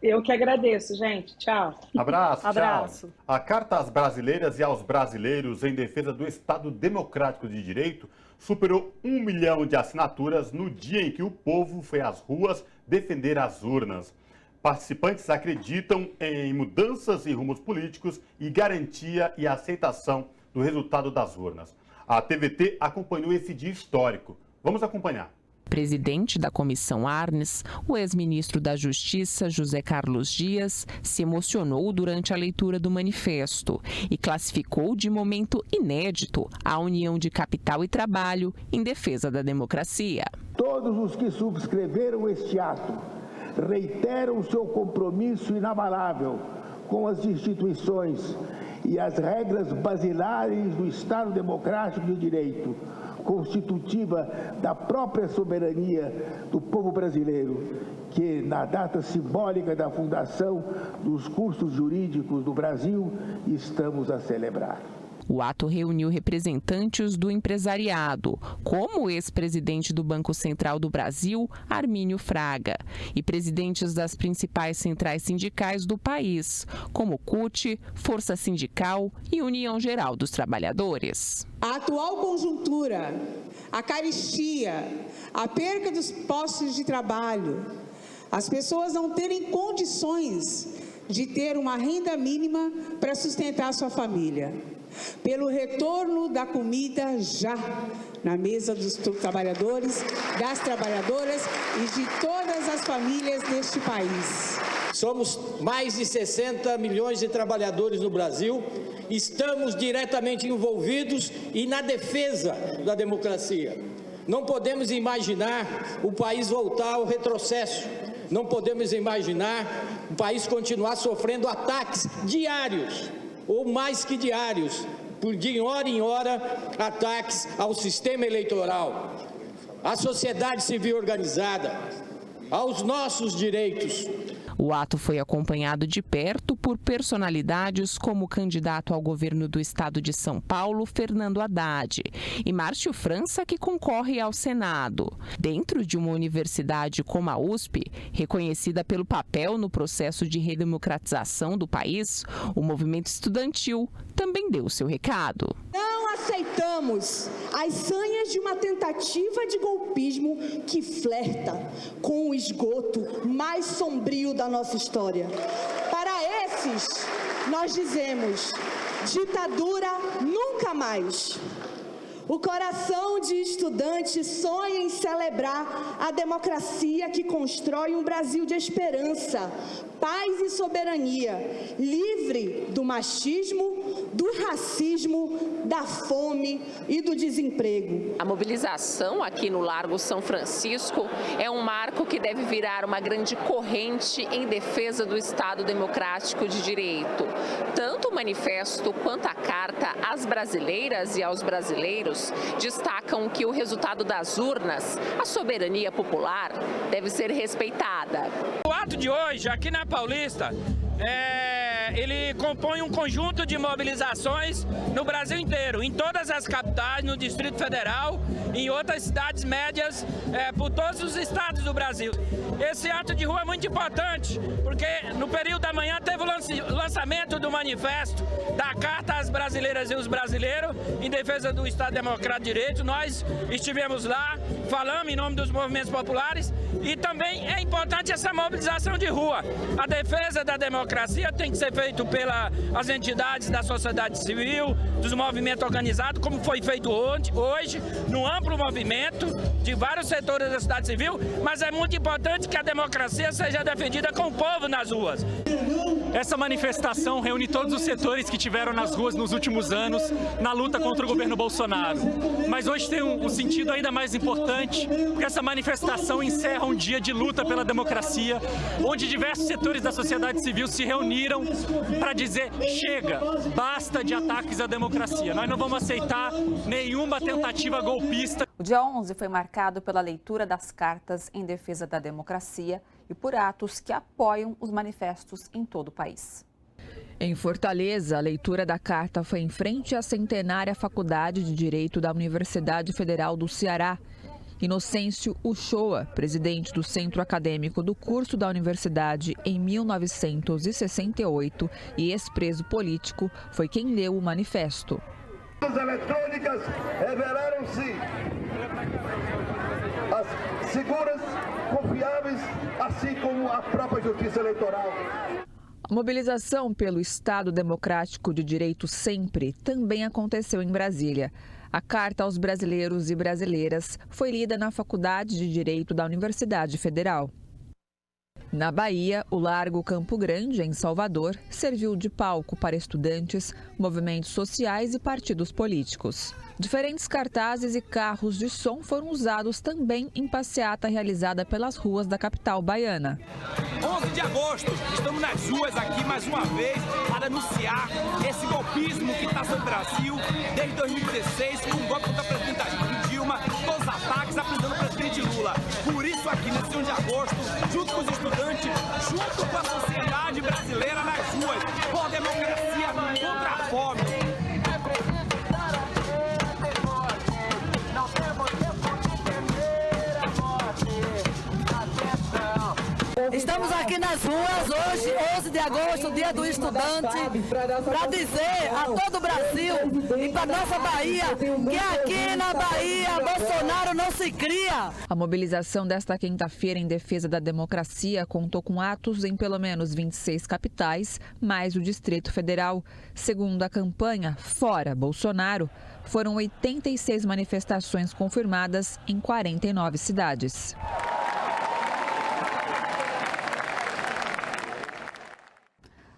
Speaker 4: Eu que agradeço, gente. Tchau.
Speaker 1: Abraço.
Speaker 2: Abraço.
Speaker 1: Tchau. A Carta às Brasileiras e aos Brasileiros em Defesa do Estado Democrático de Direito superou 1 milhão de assinaturas no dia em que o povo foi às ruas defender as urnas. Participantes acreditam em mudanças em rumos políticos e garantia e aceitação do resultado das urnas. A TVT acompanhou esse dia histórico. Vamos acompanhar.
Speaker 5: Presidente da Comissão Arnes, o ex-ministro da Justiça, José Carlos Dias, se emocionou durante a leitura do manifesto e classificou de momento inédito a união de capital e trabalho em defesa da democracia.
Speaker 6: Todos os que subscreveram este ato reiteram seu compromisso inabalável com as instituições e as regras basilares do Estado Democrático de Direito, constitutiva da própria soberania do povo brasileiro, que na data simbólica da fundação dos cursos jurídicos do Brasil estamos a celebrar.
Speaker 5: O ato reuniu representantes do empresariado, como o ex-presidente do Banco Central do Brasil, Armínio Fraga, e presidentes das principais centrais sindicais do país, como CUT, Força Sindical e União Geral dos Trabalhadores.
Speaker 7: A atual conjuntura, a carestia, a perca dos postos de trabalho, as pessoas não terem condições de ter uma renda mínima para sustentar a sua família, pelo retorno da comida já na mesa dos trabalhadores, das trabalhadoras e de todas as famílias deste país.
Speaker 8: Somos mais de 60 milhões de trabalhadores no Brasil, estamos diretamente envolvidos e na defesa da democracia. Não podemos imaginar o país voltar ao retrocesso, não podemos imaginar o país continuar sofrendo ataques diários, ou mais que diários, de hora em hora, ataques ao sistema eleitoral, à sociedade civil organizada, aos nossos direitos.
Speaker 5: O ato foi acompanhado de perto por personalidades como o candidato ao governo do estado de São Paulo, Fernando Haddad, e Márcio França, que concorre ao Senado. Dentro de uma universidade como a USP, reconhecida pelo papel no processo de redemocratização do país, o movimento estudantil também deu seu recado.
Speaker 9: Não aceitamos as sanhas de uma tentativa de golpismo que flerta com o esgoto mais sombrio da nossa história. Para esses, nós dizemos: ditadura nunca mais. O coração de estudante sonha em celebrar a democracia que constrói um Brasil de esperança, paz e soberania, livre do machismo, do racismo, da fome e do desemprego.
Speaker 10: A mobilização aqui no Largo São Francisco é um marco que deve virar uma grande corrente em defesa do Estado Democrático de Direito. Tanto o manifesto quanto a carta às brasileiras e aos brasileiros destacam que o resultado das urnas, a soberania popular, deve ser respeitada.
Speaker 11: O ato de hoje, aqui na Paulista, ele compõe um conjunto de mobilizações no Brasil inteiro, em todas as capitais, no Distrito Federal, em outras cidades médias, por todos os estados do Brasil. Esse ato de rua é muito importante, porque no período da manhã teve o lançamento do manifesto da Carta às Brasileiras e os Brasileiros em defesa do Estado Democrático de Direito. Nós estivemos lá, falamos em nome dos movimentos populares, e também é importante essa mobilização de rua. A defesa da democracia tem que ser feita pelas entidades da sociedade civil, dos movimentos organizados, como foi feito hoje, num amplo movimento de vários setores da sociedade civil, mas é muito importante que a democracia seja defendida com o povo nas ruas.
Speaker 12: Essa manifestação reúne todos os setores que tiveram nas ruas nos últimos anos na luta contra o governo Bolsonaro. Mas hoje tem um sentido ainda mais importante, porque essa manifestação encerra um dia de luta pela democracia, onde diversos setores da sociedade civil se reuniram para dizer: chega, basta de ataques à democracia. Nós não vamos aceitar nenhuma tentativa golpista.
Speaker 13: O dia 11 foi marcado pela leitura das cartas em defesa da democracia e por atos que apoiam os manifestos em todo o país.
Speaker 14: Em Fortaleza, a leitura da carta foi em frente à centenária Faculdade de Direito da Universidade Federal do Ceará. Inocêncio Uchoa, presidente do Centro Acadêmico do curso da universidade em 1968 e ex-preso político, foi quem leu o manifesto.
Speaker 6: As eletrônicas revelaram-se as seguras, confiáveis, assim como a própria justiça eleitoral.
Speaker 14: A mobilização pelo Estado Democrático de Direito sempre também aconteceu em Brasília. A carta aos brasileiros e brasileiras foi lida na Faculdade de Direito da Universidade Federal. Na Bahia, o Largo Campo Grande, em Salvador, serviu de palco para estudantes, movimentos sociais e partidos políticos. Diferentes cartazes e carros de som foram usados também em passeata realizada pelas ruas da capital baiana.
Speaker 15: 11 de agosto, estamos nas ruas aqui mais uma vez para denunciar esse golpismo que está sobre o Brasil desde 2016, com um golpe contra a presidenta Dilma. turma dos ataques apresentando o presidente Lula. Por isso aqui nesse 1 de agosto, junto com os estudantes, junto com a sociedade brasileira nas ruas, por democracia, contra a fome.
Speaker 16: Estamos aqui nas ruas hoje, 11 de agosto, dia do estudante, para dizer a todo o Brasil e para nossa Bahia que aqui na Bahia Bolsonaro não se cria.
Speaker 14: A mobilização desta quinta-feira em defesa da democracia contou com atos em pelo menos 26 capitais, mais o Distrito Federal. Segundo a campanha Fora Bolsonaro, foram 86 manifestações confirmadas em 49 cidades.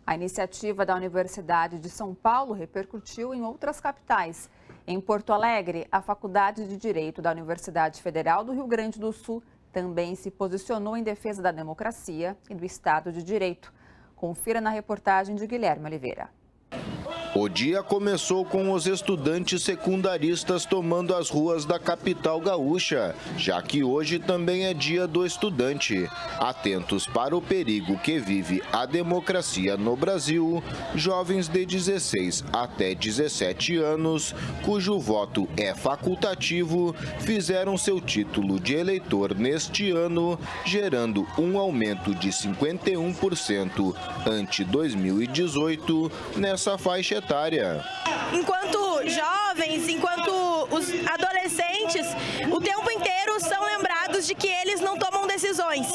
Speaker 13: A iniciativa da Universidade de São Paulo repercutiu em outras capitais. Em Porto Alegre, a Faculdade de Direito da Universidade Federal do Rio Grande do Sul também se posicionou em defesa da democracia e do Estado de Direito. Confira na reportagem de Guilherme Oliveira.
Speaker 17: O dia começou com os estudantes secundaristas tomando as ruas da capital gaúcha, já que hoje também é dia do estudante. Atentos para o perigo que vive a democracia no Brasil, jovens de 16 até 17 anos, cujo voto é facultativo, fizeram seu título de eleitor neste ano, gerando um aumento de 51% ante 2018 nessa faixa etária.
Speaker 18: Enquanto jovens, enquanto os adolescentes, o tempo inteiro são lembrados de que eles não tomam decisões,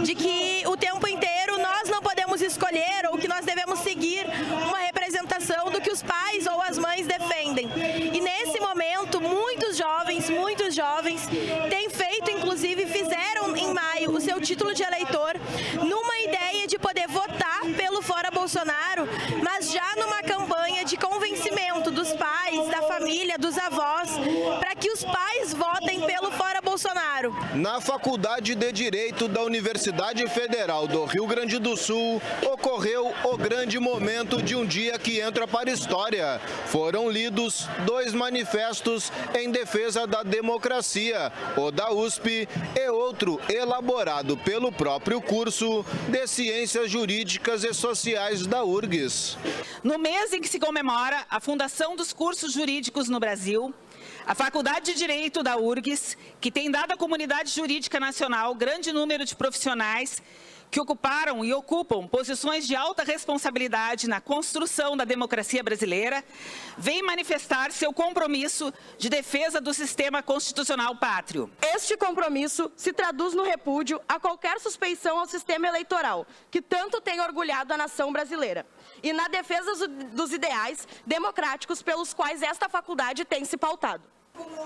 Speaker 18: de que o tempo inteiro nós não podemos escolher ou que nós devemos seguir uma representação do que os pais ou as mães defendem. E nesse momento, muitos jovens têm feito, inclusive fizeram em maio o seu título de eleitor numa ideia de poder votar pelo Fora Bolsonaro, mas já numa campanha de convencimento dos pais, da família, dos avós, para que os pais votem pelo Fora Bolsonaro.
Speaker 17: Na Faculdade de Direito da Universidade Federal do Rio Grande do Sul, ocorreu o grande momento de um dia que entra para a história. Foram lidos 2 manifestos em defesa da democracia, o da USP e outro elaborado pelo próprio curso de Ciências Jurídicas e Sociais da URGS.
Speaker 19: No mês em que se comemora a fundação dos cursos jurídicos no Brasil, a Faculdade de Direito da URGS, que tem dado à comunidade jurídica nacional grande número de profissionais que ocuparam e ocupam posições de alta responsabilidade na construção da democracia brasileira, vem manifestar seu compromisso de defesa do sistema constitucional pátrio.
Speaker 18: Este compromisso se traduz no repúdio a qualquer suspeição ao sistema eleitoral, que tanto tem orgulhado a nação brasileira, e na defesa dos ideais democráticos pelos quais esta faculdade tem se pautado.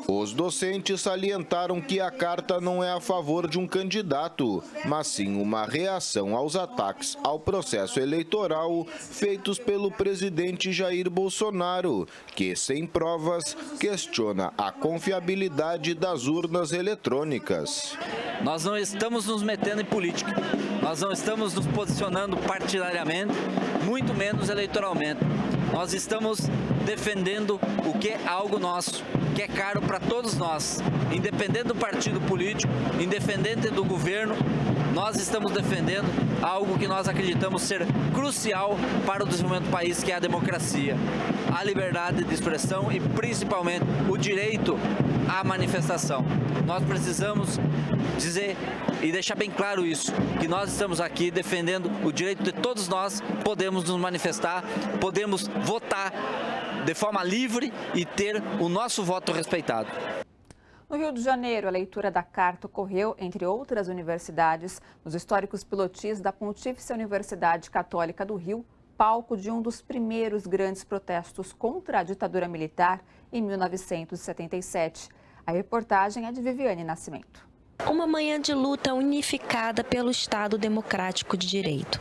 Speaker 17: Os docentes salientaram que a carta não é a favor de um candidato, mas sim uma reação aos ataques ao processo eleitoral feitos pelo presidente Jair Bolsonaro, que, sem provas, questiona a confiabilidade das urnas eletrônicas.
Speaker 20: Nós não estamos nos metendo em política, nós não estamos nos posicionando partidariamente, muito menos eleitoralmente. Nós estamos defendendo o que é algo nosso, que é caro para todos nós, independente do partido político, independente do governo, nós estamos defendendo algo que nós acreditamos ser crucial para o desenvolvimento do país, que é a democracia, a liberdade de expressão e principalmente o direito à manifestação. Nós precisamos dizer e deixar bem claro isso, que nós estamos aqui defendendo o direito de todos nós, podemos nos manifestar, podemos votar de forma livre e ter o nosso voto respeitado.
Speaker 13: No Rio de Janeiro, a leitura da carta ocorreu, entre outras universidades, nos históricos pilotis da Pontífice Universidade Católica do Rio, palco de um dos primeiros grandes protestos contra a ditadura militar em 1977. A reportagem é de Viviane Nascimento.
Speaker 21: Uma manhã de luta unificada pelo Estado Democrático de Direito.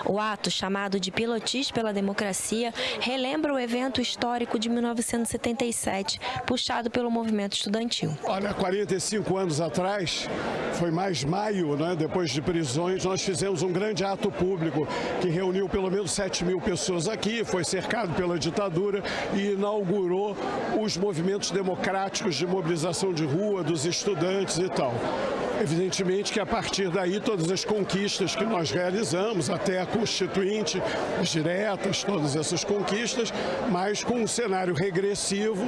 Speaker 21: O ato, chamado de Pilotis pela Democracia, relembra o evento histórico de 1977, puxado pelo movimento estudantil.
Speaker 22: Olha, 45 anos atrás, foi mais maio, né, depois de prisões, nós fizemos um grande ato público que reuniu pelo menos 7 mil pessoas aqui, foi cercado pela ditadura e inaugurou os movimentos democráticos de mobilização de rua, dos estudantes e tal. Evidentemente que a partir daí todas as conquistas que nós realizamos, até a Constituinte, as diretas, todas essas conquistas, mas com um cenário regressivo,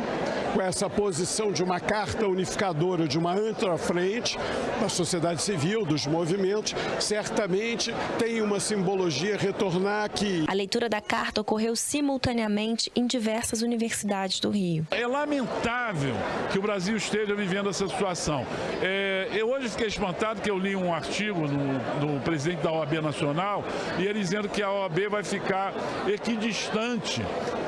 Speaker 22: com essa posição de uma carta unificadora, de uma antrafrente da sociedade civil, dos movimentos, certamente tem uma simbologia retornar aqui.
Speaker 21: A leitura da carta ocorreu simultaneamente em diversas universidades do Rio.
Speaker 23: É lamentável que o Brasil esteja vivendo essa situação. Eu hoje fiquei espantado que eu li um artigo do presidente da OAB Nacional e ele dizendo que a OAB vai ficar equidistante,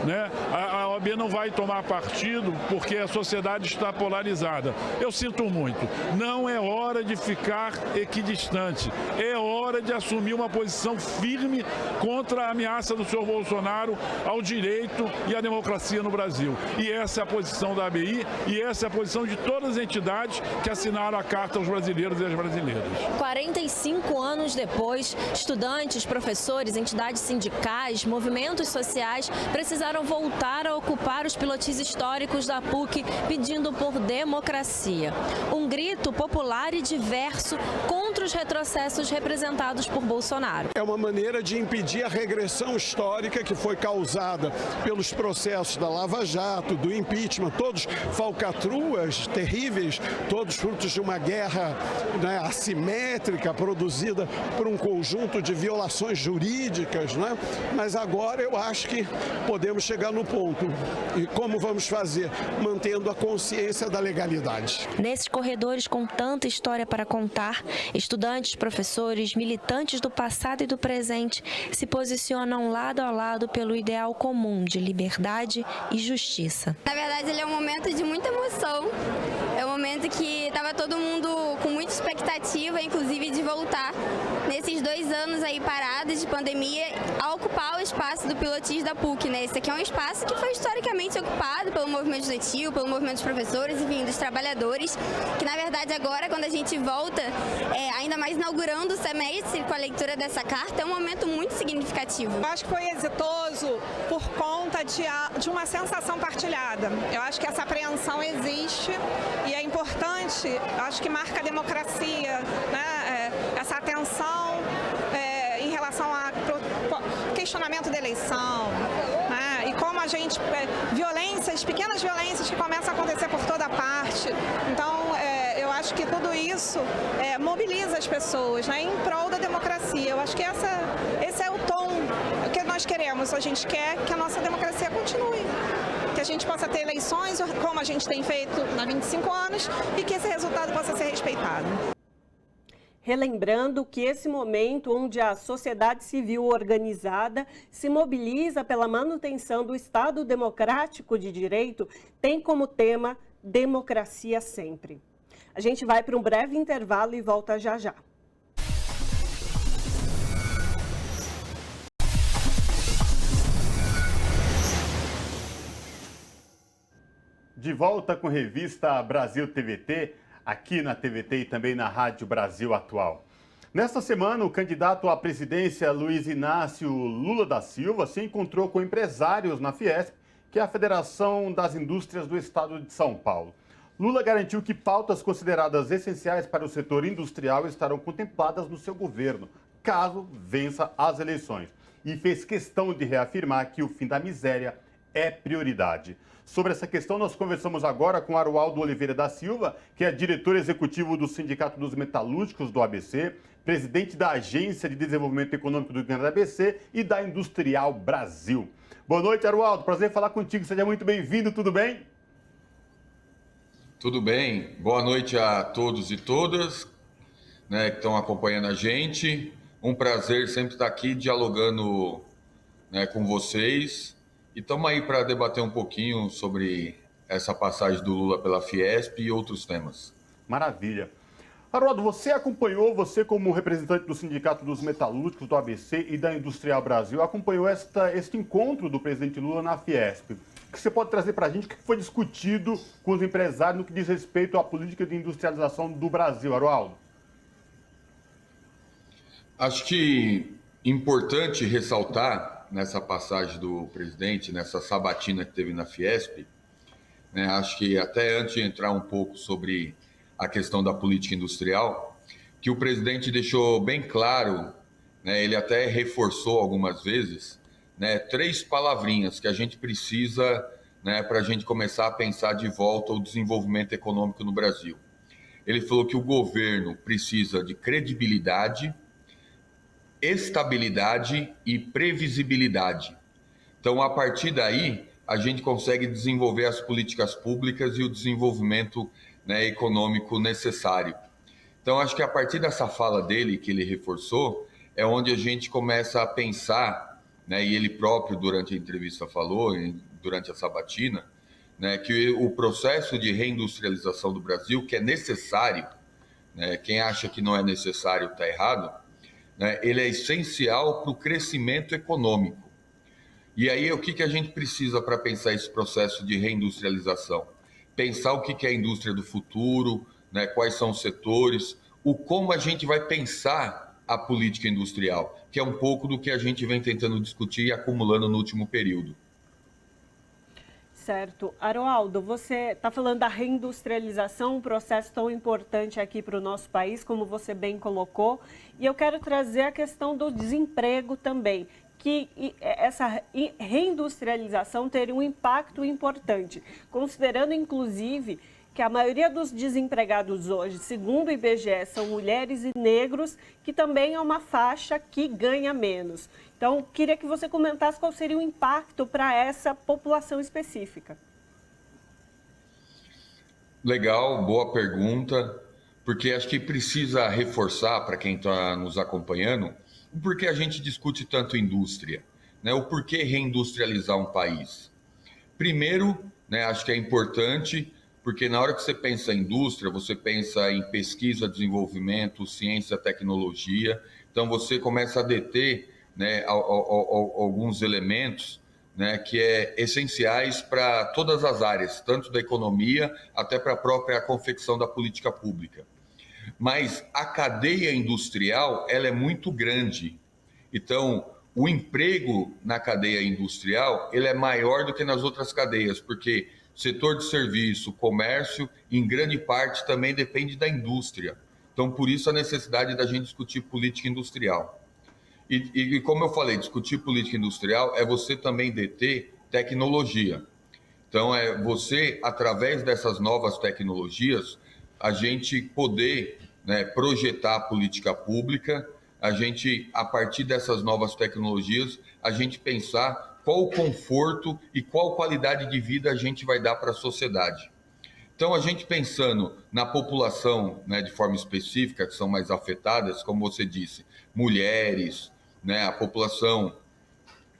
Speaker 23: né? A OAB não vai tomar partido porque a sociedade está polarizada. Eu sinto muito. Não é hora de ficar equidistante. É hora de assumir uma posição firme contra a ameaça do senhor Bolsonaro ao direito e à democracia no Brasil. E essa é a posição da ABI e essa é a posição de todas as entidades que assinaram a carta aos brasileiros e às brasileiras.
Speaker 21: 45 anos depois, estudantes, professores, entidades sindicais, movimentos sociais precisaram voltar a ocupar os pilotis históricos da PUC pedindo por democracia. Um grito popular e diverso contra os retrocessos representados por Bolsonaro.
Speaker 22: É uma maneira de impedir a regressão histórica que foi causada pelos processos da Lava Jato, do impeachment, todos falcatruas terríveis, todos frutos de uma guerra, né, assimétrica produzida por um conjunto de violações jurídicas, né? Mas agora eu acho que podemos chegar no ponto. E como vamos fazer? Mantendo a consciência da legalidade.
Speaker 21: Nesses corredores com tanta história para contar, estudantes, professores, militantes do passado e do presente se posicionam lado a lado pelo ideal comum de liberdade e justiça.
Speaker 24: Na verdade, ele é um momento de muita emoção. É um momento que estava todo mundo com muita expectativa, inclusive de voltar nesses 2 anos aí parados de pandemia a ocupar o espaço do Pilotis da PUC, né? Esse aqui é um espaço que foi historicamente ocupado pelo movimento estudantil, pelo movimento dos professores, enfim, dos trabalhadores, que na verdade agora, quando a gente volta, ainda mais inaugurando o semestre com a leitura dessa carta, é um momento muito significativo.
Speaker 25: Eu acho que foi exitoso por conta de uma sensação partilhada. Eu acho que essa apreensão existe e é importante, acho que marca a democracia, né? Essa atenção em relação a questionamento da eleição, né? E como a gente, pequenas violências que começam a acontecer por toda parte. Então, eu acho que tudo isso mobiliza as pessoas, né, em prol da democracia. Eu acho que esse é o tom que nós queremos. A gente quer que a nossa democracia continue, que a gente possa ter eleições como a gente tem feito há 25 anos e que esse resultado possa ser respeitado.
Speaker 2: Relembrando que esse momento onde a sociedade civil organizada se mobiliza pela manutenção do Estado Democrático de Direito tem como tema democracia sempre. A gente vai para um breve intervalo e volta já já.
Speaker 1: De volta com a revista Brasil TVT, aqui na TVT e também na Rádio Brasil Atual. Nesta semana, o candidato à presidência Luiz Inácio Lula da Silva se encontrou com empresários na Fiesp, que é a Federação das Indústrias do Estado de São Paulo. Lula garantiu que pautas consideradas essenciais para o setor industrial estarão contempladas no seu governo, caso vença as eleições. E fez questão de reafirmar que o fim da miséria é prioridade. Sobre essa questão, nós conversamos agora com Arualdo Oliveira da Silva, que é diretor executivo do Sindicato dos Metalúrgicos do ABC, presidente da Agência de Desenvolvimento Econômico do Rio Grande do ABC e da Industrial Brasil. Boa noite, Arualdo. Prazer falar contigo. Seja muito bem-vindo. Tudo bem?
Speaker 26: Tudo bem. Boa noite a todos e todas, né, que estão acompanhando a gente. Um prazer sempre estar aqui dialogando, né, com vocês. E estamos aí para debater um pouquinho sobre essa passagem do Lula pela Fiesp e outros temas.
Speaker 1: Maravilha. Haroldo, você como representante do Sindicato dos Metalúrgicos, do ABC e da Industrial Brasil, acompanhou este encontro do presidente Lula na Fiesp. O que você pode trazer para a gente? O que foi discutido com os empresários no que diz respeito à política de industrialização do Brasil, Haroldo?
Speaker 26: Acho que importante ressaltar nessa passagem do presidente, nessa sabatina que teve na Fiesp, né, acho que até antes de entrar um pouco sobre a questão da política industrial, que o presidente deixou bem claro, né, ele até reforçou algumas vezes, né, 3 palavrinhas que a gente precisa, né, para a gente começar a pensar de volta o desenvolvimento econômico no Brasil. Ele falou que o governo precisa de credibilidade, estabilidade e previsibilidade. Então, a partir daí, a gente consegue desenvolver as políticas públicas e o desenvolvimento, né, econômico necessário. Então, acho que a partir dessa fala dele, que ele reforçou, é onde a gente começa a pensar, né, e ele próprio, durante a entrevista, falou, durante a sabatina, né, que o processo de reindustrialização do Brasil, que é necessário, né, quem acha que não é necessário está errado, né, ele é essencial para o crescimento econômico. E aí, o que a gente precisa para pensar esse processo de reindustrialização? Pensar o que é a indústria do futuro, né, quais são os setores, como a gente vai pensar a política industrial, que é um pouco do que a gente vem tentando discutir e acumulando no último período.
Speaker 2: Certo. Haroldo, você está falando da reindustrialização, um processo tão importante aqui para o nosso país, como você bem colocou, e eu quero trazer a questão do desemprego também, que essa reindustrialização teria um impacto importante, considerando inclusive que a maioria dos desempregados hoje, segundo o IBGE, são mulheres e negros, que também é uma faixa que ganha menos. Então, queria que você comentasse qual seria o impacto para essa população específica.
Speaker 26: Legal, boa pergunta, porque acho que precisa reforçar para quem está nos acompanhando o porquê a gente discute tanto indústria, né? O porquê reindustrializar um país. Primeiro, né, acho que é importante, porque na hora que você pensa em indústria, você pensa em pesquisa, desenvolvimento, ciência, tecnologia. Então, você começa a deter, né, alguns elementos, né, que é essenciais para todas as áreas, tanto da economia até para a própria confecção da política pública. Mas a cadeia industrial, ela é muito grande. Então, o emprego na cadeia industrial, ele é maior do que nas outras cadeias, porque setor de serviço, comércio, em grande parte também depende da indústria. Então, por isso a necessidade da gente discutir política industrial. E como eu falei, discutir política industrial é você também deter tecnologia. Então, é você, através dessas novas tecnologias, a gente poder, né, projetar a política pública, a gente, a partir dessas novas tecnologias, a gente pensar qual o conforto e qual qualidade de vida a gente vai dar para a sociedade. Então, a gente pensando na população, né, de forma específica, que são mais afetadas, como você disse, mulheres, né, a população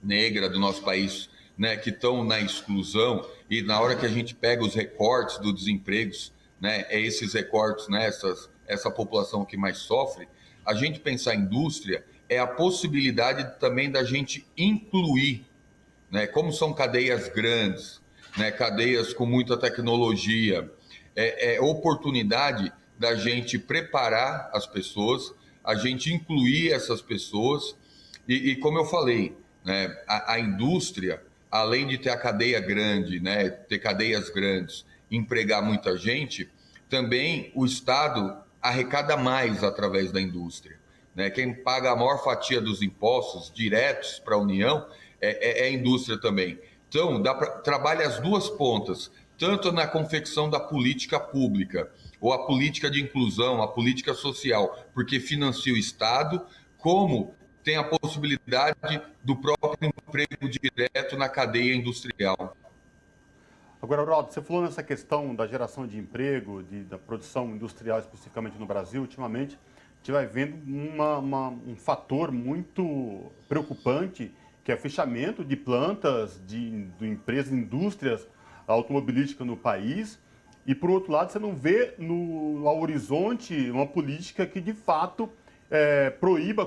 Speaker 26: negra do nosso país, né, que estão na exclusão, e na hora que a gente pega os recortes do desemprego, né, é esses recortes, né, essa população que mais sofre, a gente pensar em indústria é a possibilidade também da gente incluir, né, como são cadeias grandes, né, cadeias com muita tecnologia, é oportunidade da gente preparar as pessoas, a gente incluir essas pessoas, e como eu falei, né, a indústria, além de ter a cadeia grande, né, ter cadeias grandes, empregar muita gente, também o Estado arrecada mais através da indústria, né? Quem paga a maior fatia dos impostos diretos para a União é a indústria também. Então, trabalha as duas pontas, tanto na confecção da política pública, ou a política de inclusão, a política social, porque financia o Estado, como tem a possibilidade do próprio emprego direto na cadeia industrial.
Speaker 1: Agora, Haroldo, você falou nessa questão da geração de emprego, da produção industrial especificamente no Brasil. Ultimamente, a gente vai vendo um fator muito preocupante, que é o fechamento de plantas, de empresas, indústrias automobilísticas no país. e, por outro lado, você não vê ao horizonte uma política que, de fato,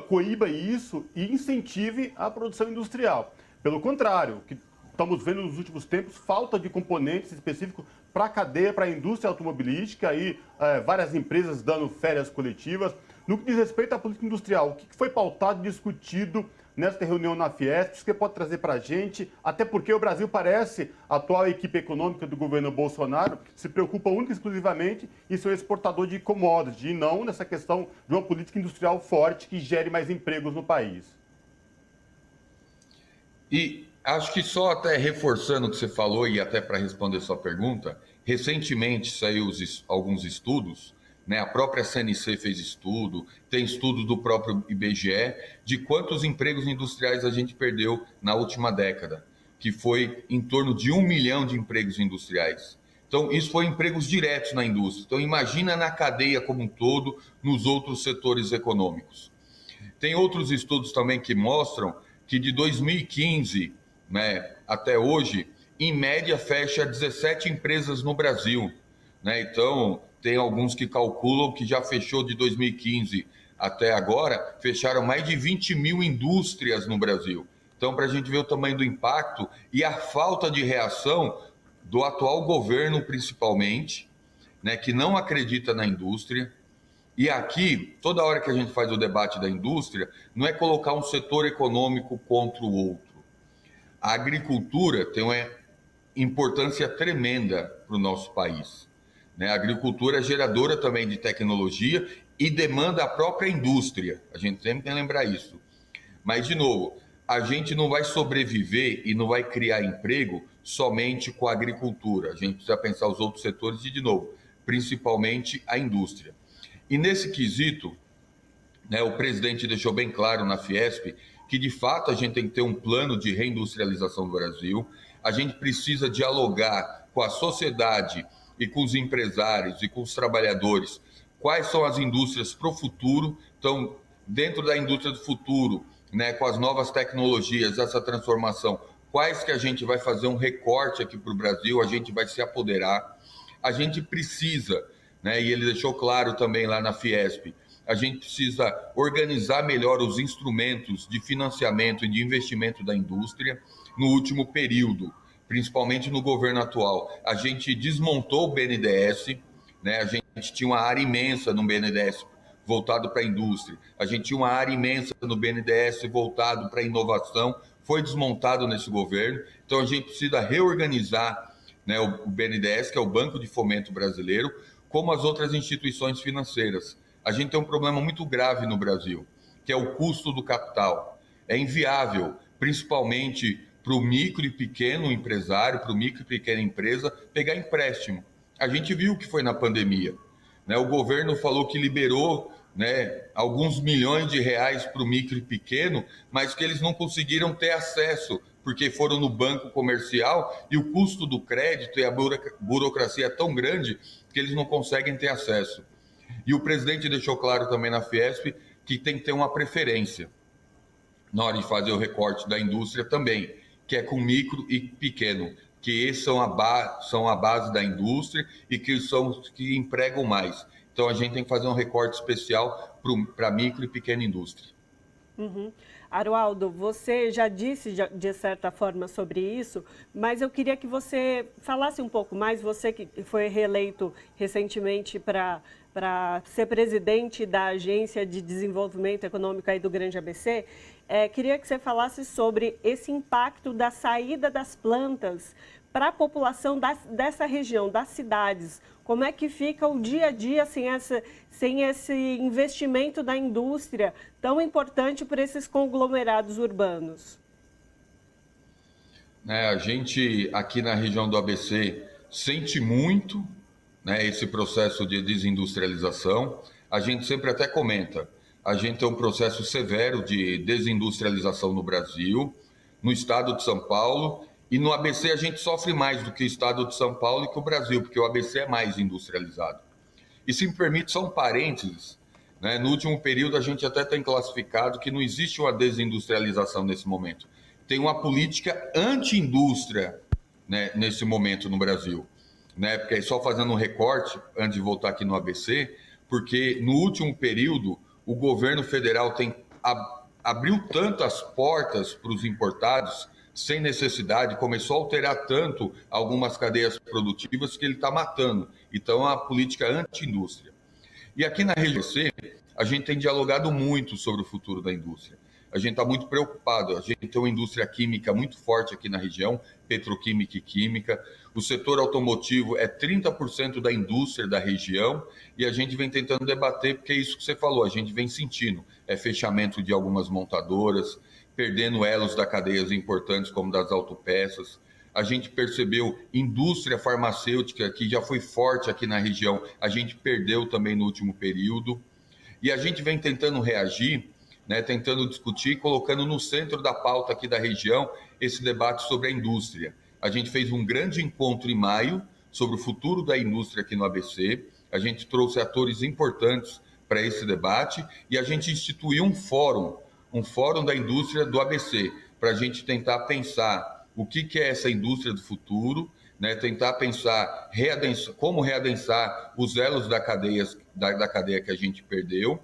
Speaker 1: coíba isso e incentive a produção industrial. Pelo contrário, que estamos vendo nos últimos tempos falta de componentes específicos para a cadeia, para a indústria automobilística, aí várias empresas dando férias coletivas. No que diz respeito à política industrial, o que foi pautado e discutido nesta reunião na Fiesp? Você pode trazer para a gente, até porque o Brasil parece, a atual equipe econômica do governo Bolsonaro, se preocupa única e exclusivamente em ser um exportador de commodities, e não nessa questão de uma política industrial forte que gere mais empregos no país.
Speaker 26: E acho que só até reforçando o que você falou, e até para responder sua pergunta, recentemente saiu alguns estudos, né? A própria CNC fez estudo, tem estudo do próprio IBGE, de quantos empregos industriais a gente perdeu na última década, que foi em torno de 1 milhão de empregos industriais. Então, isso foi empregos diretos na indústria. Então, imagina na cadeia como um todo, nos outros setores econômicos. Tem outros estudos também que mostram que de 2015, né, até hoje, em média, fecha 17 empresas no Brasil, né? Então, tem alguns que calculam que já fechou de 2015 até agora, fecharam mais de 20 mil indústrias no Brasil. Então, para a gente ver o tamanho do impacto e a falta de reação do atual governo, principalmente, né, que não acredita na indústria. E aqui, toda hora que a gente faz o debate da indústria, não é colocar um setor econômico contra o outro. A agricultura tem uma importância tremenda para o nosso país. A agricultura é geradora também de tecnologia e demanda a própria indústria. A gente sempre tem que lembrar isso. Mas, de novo, a gente não vai sobreviver e não vai criar emprego somente com a agricultura. A gente precisa pensar os outros setores e, de novo, principalmente a indústria. E nesse quesito, né, o presidente deixou bem claro na Fiesp que, de fato, a gente tem que ter um plano de reindustrialização do Brasil. A gente precisa dialogar com a sociedade e com os empresários e com os trabalhadores, quais são as indústrias para o futuro. Então, dentro da indústria do futuro, né, com as novas tecnologias, essa transformação, quais que a gente vai fazer um recorte aqui para o Brasil, a gente vai se apoderar. A gente precisa, né, e ele deixou claro também lá na Fiesp, a gente precisa organizar melhor os instrumentos de financiamento e de investimento da indústria no último período, principalmente no governo atual. A gente desmontou o BNDES, né? A gente tinha uma área imensa no BNDES voltado para a indústria, a gente tinha uma área imensa no BNDES voltado para a inovação, foi desmontado nesse governo, então a gente precisa reorganizar, né, o BNDES, que é o Banco de Fomento Brasileiro, como as outras instituições financeiras. A gente tem um problema muito grave no Brasil, que é o custo do capital. É inviável, principalmente para o micro e pequeno empresário, para o micro e pequena empresa, pegar empréstimo. A gente viu o que foi na pandemia, né? O governo falou que liberou, né, alguns milhões de reais para o micro e pequeno, mas que eles não conseguiram ter acesso, porque foram no banco comercial e o custo do crédito e a burocracia é tão grande que eles não conseguem ter acesso. E o presidente deixou claro também na Fiesp que tem que ter uma preferência na hora de fazer o recorte da indústria também, que é com micro e pequeno, que esses são a base da indústria e que são os que empregam mais. Então, a gente tem que fazer um recorte especial para micro e pequena indústria.
Speaker 2: Uhum. Arualdo, você já disse de certa forma sobre isso, mas eu queria que você falasse um pouco mais, você que foi reeleito recentemente para ser presidente da Agência de Desenvolvimento Econômico aí do Grande ABC, queria que você falasse sobre esse impacto da saída das plantas para a população dessa região, das cidades. Como é que fica o dia a dia sem esse investimento da indústria tão importante para esses conglomerados urbanos?
Speaker 26: A gente aqui na região do ABC sente muito, né, esse processo de desindustrialização. A gente sempre até comenta, a gente tem um processo severo de desindustrialização no Brasil, no estado de São Paulo, e no ABC a gente sofre mais do que o estado de São Paulo e que o Brasil, porque o ABC é mais industrializado. E se me permite só um parênteses, né, no último período a gente até tem classificado que não existe uma desindustrialização nesse momento. Tem uma política anti-indústria, né, nesse momento no Brasil. né? Porque só fazendo um recorte, antes de voltar aqui no ABC, porque no último período o governo federal abriu tanto as portas para os importados, sem necessidade, começou a alterar tanto algumas cadeias produtivas que ele está matando. Então, a política anti-indústria. E aqui na região C, a gente tem dialogado muito sobre o futuro da indústria. A gente está muito preocupado. A gente tem uma indústria química muito forte aqui na região, petroquímica e química. O setor automotivo é 30% da indústria da região e a gente vem tentando debater, porque é isso que você falou, a gente vem sentindo. É fechamento de algumas montadoras, perdendo elos da cadeias importantes como das autopeças. A gente percebeu indústria farmacêutica, que já foi forte aqui na região, a gente perdeu também no último período. E a gente vem tentando reagir, né, tentando discutir, colocando no centro da pauta aqui da região esse debate sobre a indústria. A gente fez um grande encontro em maio sobre o futuro da indústria aqui no ABC. A gente trouxe atores importantes para esse debate e a gente instituiu um fórum da indústria do ABC, para a gente tentar pensar o que é essa indústria do futuro, né? Tentar pensar como readensar os elos da cadeia que a gente perdeu.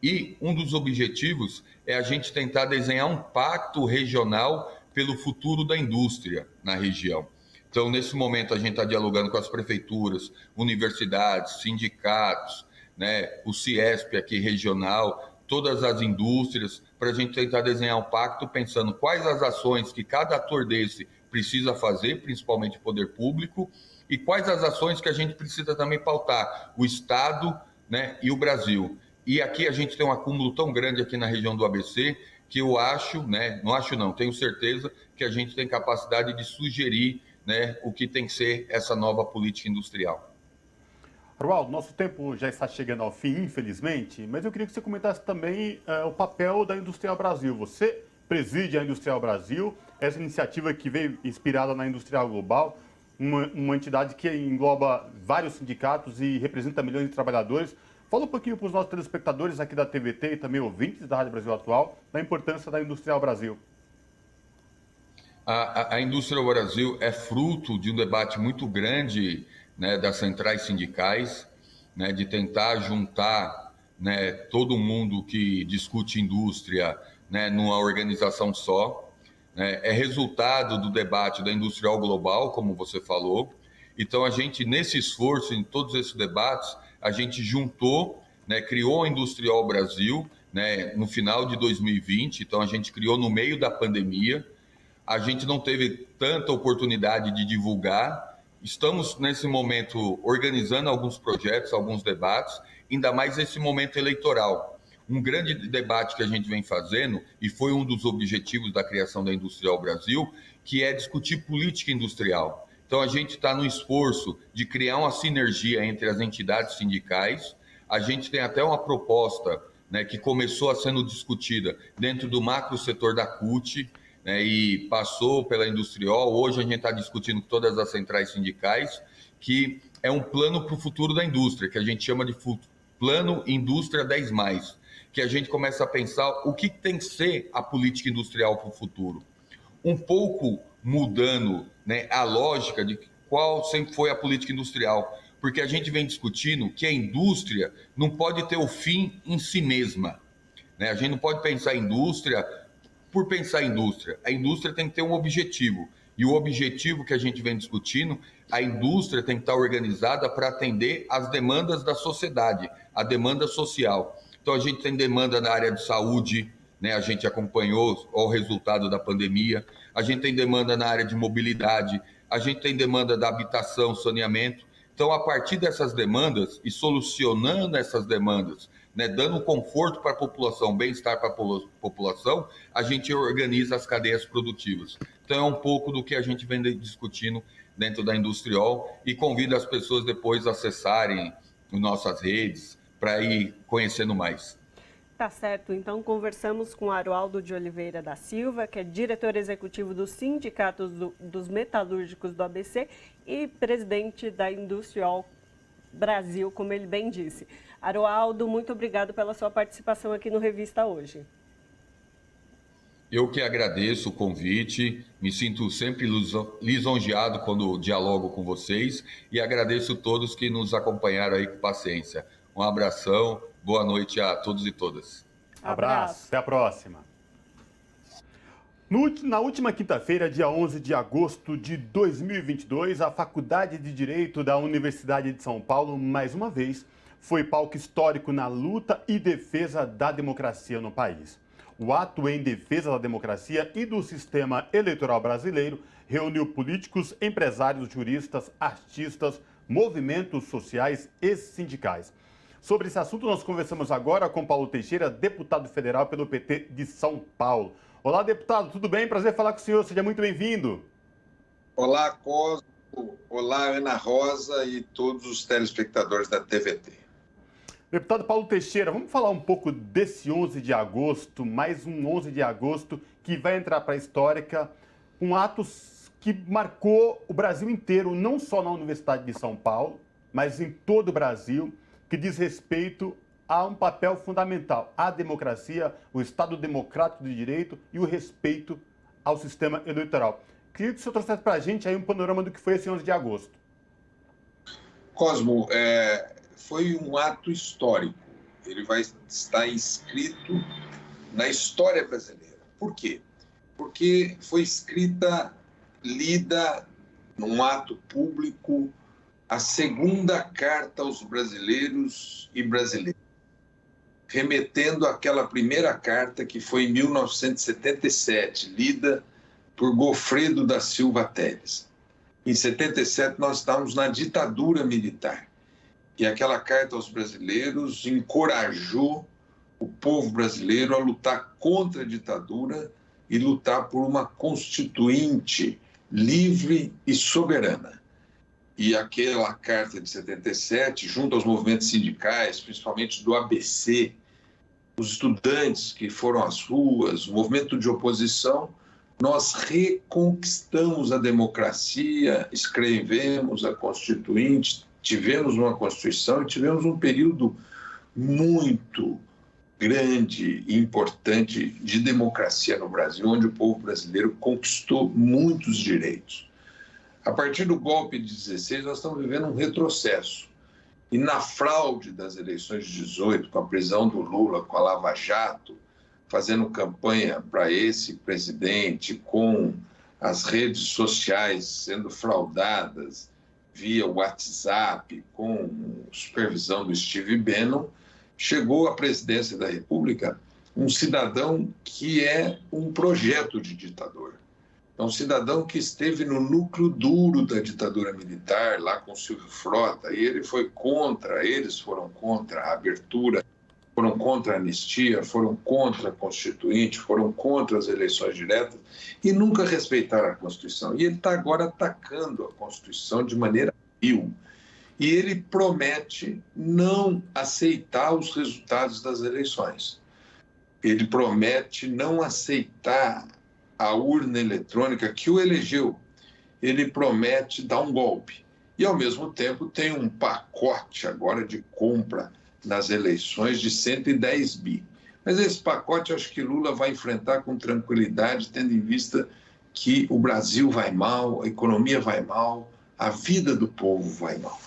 Speaker 26: E um dos objetivos é a gente tentar desenhar um pacto regional pelo futuro da indústria na região. Então, nesse momento, a gente está dialogando com as prefeituras, universidades, sindicatos, né? O CIESP aqui regional, todas as indústrias, para a gente tentar desenhar um pacto pensando quais as ações que cada ator desse precisa fazer, principalmente o poder público, e quais as ações que a gente precisa também pautar, o Estado, né, e o Brasil. E aqui a gente tem um acúmulo tão grande aqui na região do ABC que eu acho, né, não acho não, tenho certeza que a gente tem capacidade de sugerir, né, o que tem que ser essa nova política industrial.
Speaker 1: Aroaldo, nosso tempo já está chegando ao fim, infelizmente, mas eu queria que você comentasse também o papel da Industrial Brasil. Você preside a Industrial Brasil, essa iniciativa que veio inspirada na Industrial Global, uma entidade que engloba vários sindicatos e representa milhões de trabalhadores. Fala um pouquinho para os nossos telespectadores aqui da TVT e também ouvintes da Rádio Brasil Atual, da importância da Industrial Brasil.
Speaker 26: A Industrial Brasil é fruto de um debate muito grande, né, das centrais sindicais, né, de tentar juntar, né, todo mundo que discute indústria, né, numa organização só. Né, é resultado do debate da Industrial Global, como você falou. Então, a gente, nesse esforço, em todos esses debates, a gente juntou, né, criou a Industrial Brasil, né, no final de 2020, então a gente criou no meio da pandemia. A gente não teve tanta oportunidade de divulgar. Estamos, nesse momento, organizando alguns projetos, alguns debates, ainda mais nesse momento eleitoral. Um grande debate que a gente vem fazendo, e foi um dos objetivos da criação da Industrial Brasil, que é discutir política industrial. Então, a gente está no esforço de criar uma sinergia entre as entidades sindicais. A gente tem até uma proposta, né, que começou a sendo discutida dentro do macro setor da CUT, né, e passou pela Industrial. Hoje a gente está discutindo com todas as centrais sindicais, que é um plano para o futuro da indústria, que a gente chama de Plano Indústria 10+, que a gente começa a pensar o que tem que ser a política industrial para o futuro. Um pouco mudando, né, a lógica de qual sempre foi a política industrial, porque a gente vem discutindo que a indústria não pode ter o fim em si mesma. Né? A gente não pode pensar em indústria por pensar em indústria. A indústria tem que ter um objetivo. E o objetivo que a gente vem discutindo, a indústria tem que estar organizada para atender às demandas da sociedade, a demanda social. Então, a gente tem demanda na área de saúde, né? A gente acompanhou o resultado da pandemia. A gente tem demanda na área de mobilidade. A gente tem demanda da habitação, saneamento. Então, a partir dessas demandas e solucionando essas demandas, né, dando conforto para a população, bem-estar para a população, a gente organiza as cadeias produtivas. Então, é um pouco do que a gente vem discutindo dentro da Industrial e convido as pessoas depois a acessarem nossas redes para ir conhecendo mais.
Speaker 2: Tá certo, então conversamos com Aroaldo de Oliveira da Silva, que é diretor executivo dos sindicatos dos metalúrgicos do ABC e presidente da Industrial Brasil, como ele bem disse. Aroaldo, muito obrigado pela sua participação aqui no Revista hoje.
Speaker 26: Eu que agradeço o convite, me sinto sempre lisonjeado quando dialogo com vocês e agradeço a todos que nos acompanharam aí com paciência. Um abração, boa noite a todos e todas.
Speaker 1: Abraço, até a próxima. Na última quinta-feira, dia 11 de agosto de 2022, a Faculdade de Direito da Universidade de São Paulo, mais uma vez, foi palco histórico na luta e defesa da democracia no país. O ato em defesa da democracia e do sistema eleitoral brasileiro reuniu políticos, empresários, juristas, artistas, movimentos sociais e sindicais. Sobre esse assunto, nós conversamos agora com Paulo Teixeira, deputado federal pelo PT de São Paulo. Olá, deputado, tudo bem? Prazer falar com o senhor, seja muito bem-vindo.
Speaker 3: Olá, Cosmo. Olá, Ana Rosa e todos os telespectadores da TVT.
Speaker 1: Deputado Paulo Teixeira, vamos falar um pouco desse 11 de agosto, mais um 11 de agosto que vai entrar para a história, um ato que marcou o Brasil inteiro, não só na Universidade de São Paulo, mas em todo o Brasil, que diz respeito a um papel fundamental, a democracia, o Estado democrático de direito e o respeito ao sistema eleitoral. Queria que o senhor trouxesse para a gente aí um panorama do que foi esse 11 de agosto.
Speaker 3: Cosmo, foi um ato histórico. Ele vai estar inscrito na história brasileira. Por quê? Porque foi lida num ato público, a segunda carta aos brasileiros e brasileiras, remetendo àquela primeira carta que foi em 1977, lida por Goffredo da Silva Telles. Em 77, nós estávamos na ditadura militar. E aquela carta aos brasileiros encorajou o povo brasileiro a lutar contra a ditadura e lutar por uma constituinte livre e soberana. E aquela carta de 77, junto aos movimentos sindicais, principalmente do ABC, os estudantes que foram às ruas, o movimento de oposição, nós reconquistamos a democracia, escrevemos a Constituinte, tivemos uma Constituição e tivemos um período muito grande e importante de democracia no Brasil, onde o povo brasileiro conquistou muitos direitos. A partir do golpe de 16, nós estamos vivendo um retrocesso. E na fraude das eleições de 18, com a prisão do Lula, com a Lava Jato, fazendo campanha para esse presidente, com as redes sociais sendo fraudadas via WhatsApp, com supervisão do Steve Bannon, chegou à presidência da República um cidadão que é um projeto de ditador. É um cidadão que esteve no núcleo duro da ditadura militar, lá com Silvio Frota, e eles foram contra a abertura, foram contra a anistia, foram contra a Constituinte, foram contra as eleições diretas e nunca respeitaram a Constituição. E ele está agora atacando a Constituição de maneira vil. E ele promete não aceitar os resultados das eleições. Ele promete não aceitar a urna eletrônica que o elegeu. Ele promete dar um golpe. E, ao mesmo tempo, tem um pacote agora de compra nas eleições de 110 bi. Mas esse pacote, acho que Lula vai enfrentar com tranquilidade, tendo em vista que o Brasil vai mal, a economia vai mal, a vida do povo vai mal.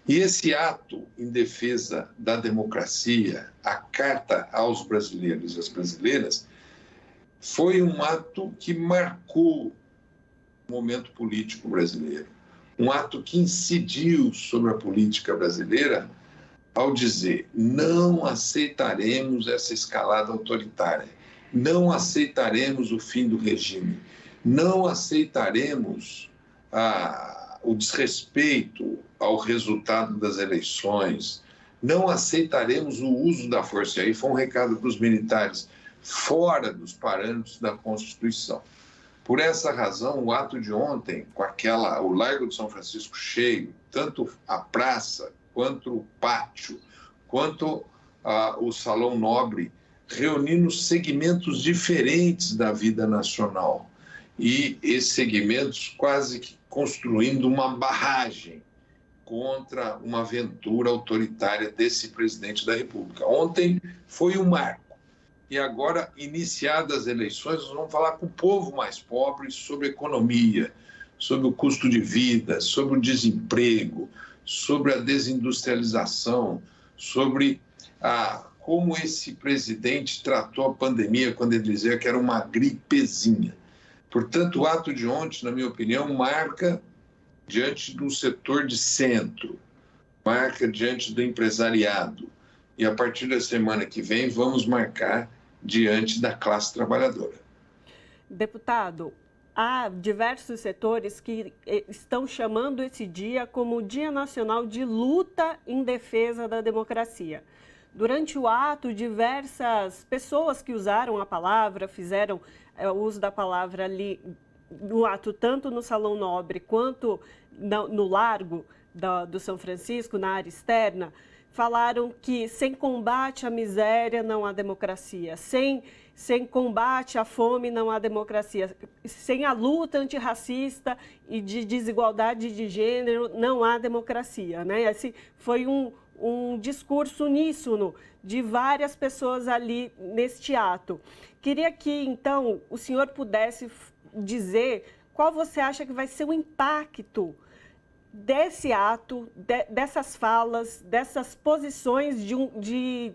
Speaker 3: E esse ato em defesa da democracia, a carta aos brasileiros e às brasileiras, foi um ato que marcou o momento político brasileiro. Um ato que incidiu sobre a política brasileira ao dizer: não aceitaremos essa escalada autoritária, não aceitaremos o fim do regime, não aceitaremos o desrespeito ao resultado das eleições, não aceitaremos o uso da força. E aí foi um recado para os militares, fora dos parâmetros da Constituição. Por essa razão, o ato de ontem, com o Largo de São Francisco cheio, tanto a praça, quanto o pátio, quanto o Salão Nobre, reunindo segmentos diferentes da vida nacional. E esses segmentos quase que construindo uma barragem contra uma aventura autoritária desse presidente da República. Ontem foi um marco. E agora, iniciadas as eleições, nós vamos falar com o povo mais pobre sobre economia, sobre o custo de vida, sobre o desemprego, sobre a desindustrialização, sobre como esse presidente tratou a pandemia quando ele dizia que era uma gripezinha. Portanto, o ato de ontem, na minha opinião, marca diante do setor de centro, marca diante do empresariado. E a partir da semana que vem, vamos marcar diante da classe trabalhadora.
Speaker 2: Deputado, há diversos setores que estão chamando esse dia como o Dia Nacional de Luta em Defesa da Democracia. Durante o ato, diversas pessoas que usaram a palavra, fizeram uso da palavra ali no ato, tanto no Salão Nobre quanto no Largo do São Francisco, na área externa, falaram que sem combate à miséria não há democracia, sem combate à fome não há democracia, sem a luta antirracista e de desigualdade de gênero não há democracia, né? Esse foi um discurso uníssono de várias pessoas ali neste ato. Queria que, então, o senhor pudesse dizer qual você acha que vai ser o impacto desse ato, dessas falas, dessas posições de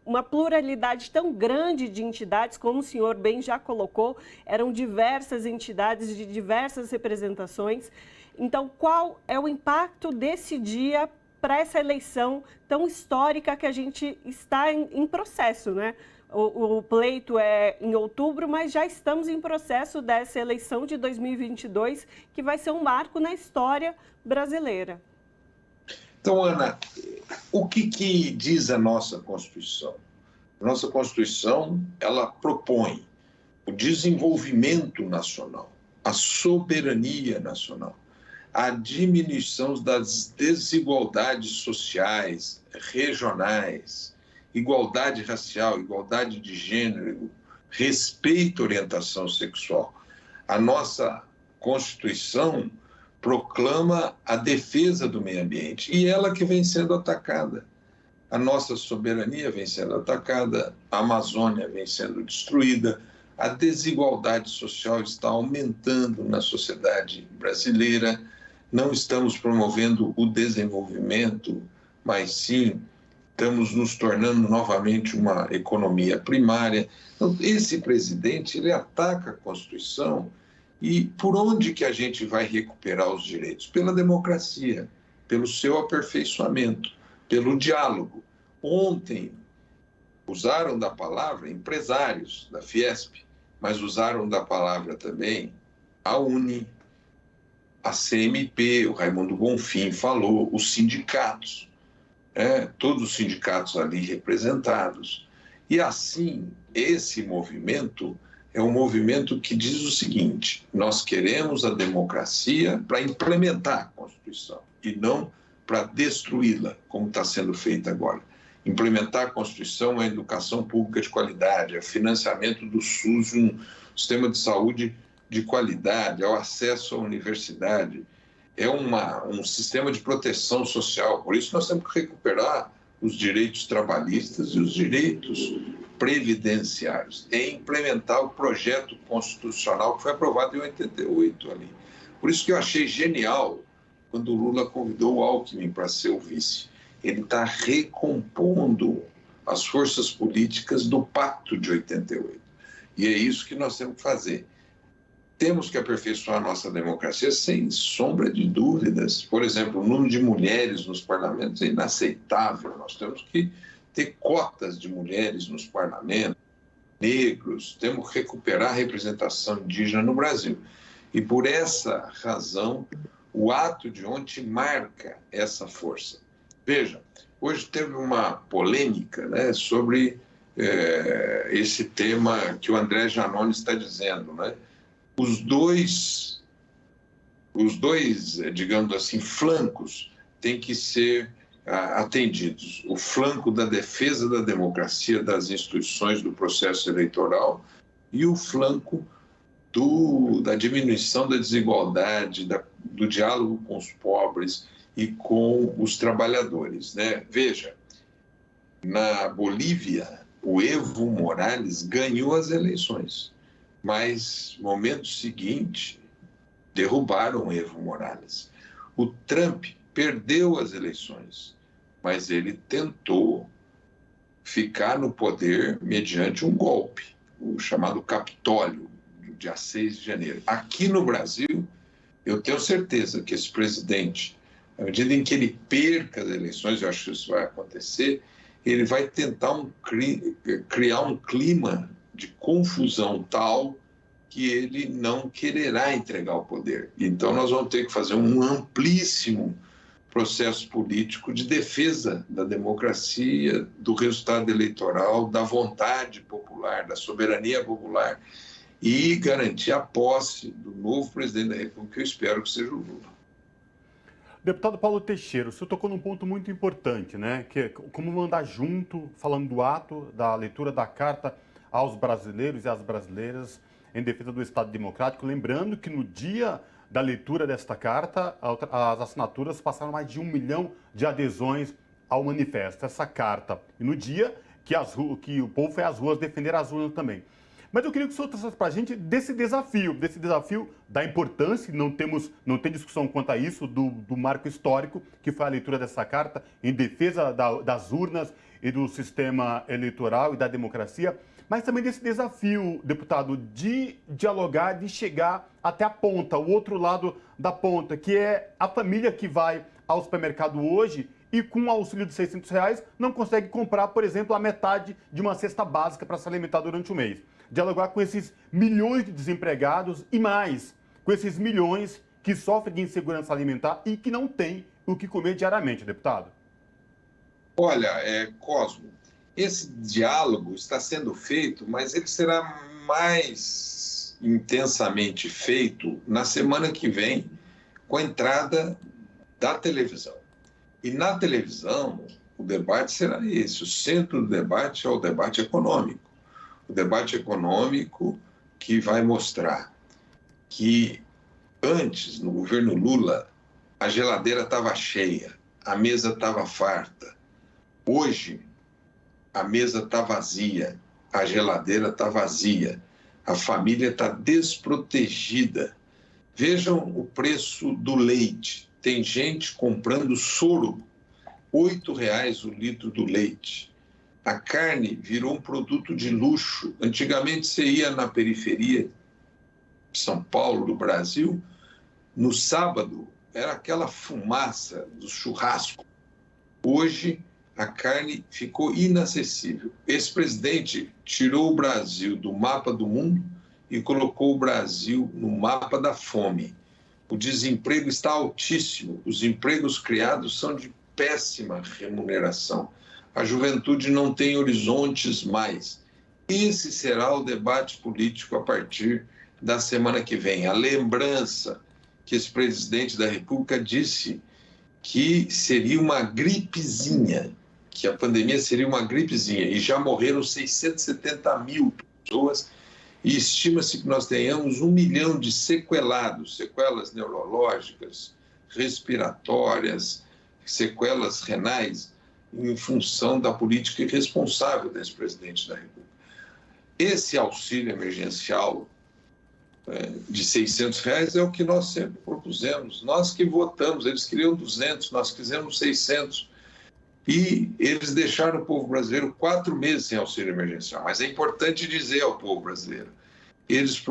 Speaker 2: uma pluralidade tão grande de entidades, como o senhor bem já colocou, eram diversas entidades de diversas representações. Então, qual é o impacto desse dia para essa eleição tão histórica que a gente está em processo, né? O pleito é em outubro, mas já estamos em processo dessa eleição de 2022, que vai ser um marco na história brasileira.
Speaker 3: Então, Ana, o que diz a nossa Constituição? A nossa Constituição, ela propõe o desenvolvimento nacional, a soberania nacional, a diminuição das desigualdades sociais, regionais, igualdade racial, igualdade de gênero, respeito à orientação sexual. A nossa Constituição proclama a defesa do meio ambiente e ela que vem sendo atacada. A nossa soberania vem sendo atacada, a Amazônia vem sendo destruída, a desigualdade social está aumentando na sociedade brasileira, não estamos promovendo o desenvolvimento, mas sim estamos nos tornando novamente uma economia primária. Então, esse presidente, ele ataca a Constituição e por onde que a gente vai recuperar os direitos? Pela democracia, pelo seu aperfeiçoamento, pelo diálogo. Ontem, usaram da palavra empresários da Fiesp, mas usaram da palavra também a UNE, a CMP, o Raimundo Bonfim falou, os sindicatos. Todos os sindicatos ali representados. E assim, esse movimento é um movimento que diz o seguinte: nós queremos a democracia para implementar a Constituição e não para destruí-la, como está sendo feito agora. Implementar a Constituição é a educação pública de qualidade, é o financiamento do SUS, um sistema de saúde de qualidade, é o acesso à universidade, é um sistema de proteção social. Por isso nós temos que recuperar os direitos trabalhistas e os direitos previdenciários. É implementar o projeto constitucional que foi aprovado em 88 ali. Por isso que eu achei genial quando o Lula convidou o Alckmin para ser o vice. Ele está recompondo as forças políticas do Pacto de 88. E é isso que nós temos que fazer. Temos que aperfeiçoar a nossa democracia sem sombra de dúvidas. Por exemplo, o número de mulheres nos parlamentos é inaceitável. Nós temos que ter cotas de mulheres nos parlamentos, negros, temos que recuperar a representação indígena no Brasil. E por essa razão, o ato de ontem marca essa força. Veja, hoje teve uma polêmica, né, sobre esse tema que o André Janone está dizendo, né? Os dois, digamos assim, flancos têm que ser atendidos. O flanco da defesa da democracia, das instituições do processo eleitoral e o flanco da diminuição da desigualdade, do diálogo com os pobres e com os trabalhadores, né? Veja, na Bolívia, o Evo Morales ganhou as eleições, mas no momento seguinte derrubaram o Evo Morales. O Trump perdeu as eleições, mas ele tentou ficar no poder mediante um golpe, o chamado Capitólio, no dia 6 de janeiro. Aqui no Brasil, eu tenho certeza que esse presidente, à medida em que ele perca as eleições, eu acho que isso vai acontecer, ele vai tentar criar um clima de confusão tal que ele não quererá entregar o poder. Então, nós vamos ter que fazer um amplíssimo processo político de defesa da democracia, do resultado eleitoral, da vontade popular, da soberania popular e garantir a posse do novo presidente da República, que eu espero que seja o Lula.
Speaker 1: Deputado Paulo Teixeira, o senhor tocou num ponto muito importante, né? Que é como andar junto, falando do ato, da leitura da carta aos brasileiros e às brasileiras em defesa do Estado Democrático. Lembrando que no dia da leitura desta carta, as assinaturas passaram mais de 1 milhão de adesões ao manifesto, essa carta. E no dia que o povo foi às ruas defender as urnas também. Mas eu queria que o senhor trouxesse para a gente desse desafio da importância, não tem discussão quanto a isso, do marco histórico, que foi a leitura dessa carta em defesa das urnas e do sistema eleitoral e da democracia, mas também desse desafio, deputado, de dialogar, de chegar até a ponta, o outro lado da ponta, que é a família que vai ao supermercado hoje e com o auxílio de R$600 não consegue comprar, por exemplo, a metade de uma cesta básica para se alimentar durante o mês. Dialogar com esses milhões de desempregados e mais, com esses milhões que sofrem de insegurança alimentar e que não têm o que comer diariamente, deputado.
Speaker 3: Olha, Cosmo, esse diálogo está sendo feito, mas ele será mais intensamente feito na semana que vem, com a entrada da televisão. E na televisão, o debate será esse. O centro do debate é o debate econômico. O debate econômico que vai mostrar que antes, no governo Lula, a geladeira estava cheia, a mesa estava farta. Hoje, a mesa está vazia, a geladeira está vazia, a família está desprotegida. Vejam o preço do leite. Tem gente comprando soro, R$8 o litro do leite. A carne virou um produto de luxo. Antigamente você ia na periferia de São Paulo, do Brasil, no sábado era aquela fumaça do churrasco. Hoje a carne ficou inacessível. Esse presidente tirou o Brasil do mapa do mundo e colocou o Brasil no mapa da fome. O desemprego está altíssimo, os empregos criados são de péssima remuneração. A juventude não tem horizontes mais. Esse será o debate político a partir da semana que vem. A lembrança que esse presidente da República disse que seria uma gripezinha, que a pandemia seria uma gripezinha, e já morreram 670 mil pessoas, e estima-se que nós tenhamos 1 milhão de sequelados, sequelas neurológicas, respiratórias, sequelas renais, em função da política irresponsável desse presidente da República. Esse auxílio emergencial de R$600 é o que nós sempre propusemos. Nós que votamos, eles queriam 200, nós quisemos 600. E eles deixaram o povo brasileiro 4 meses sem auxílio emergencial. Mas é importante dizer ao povo brasileiro, eles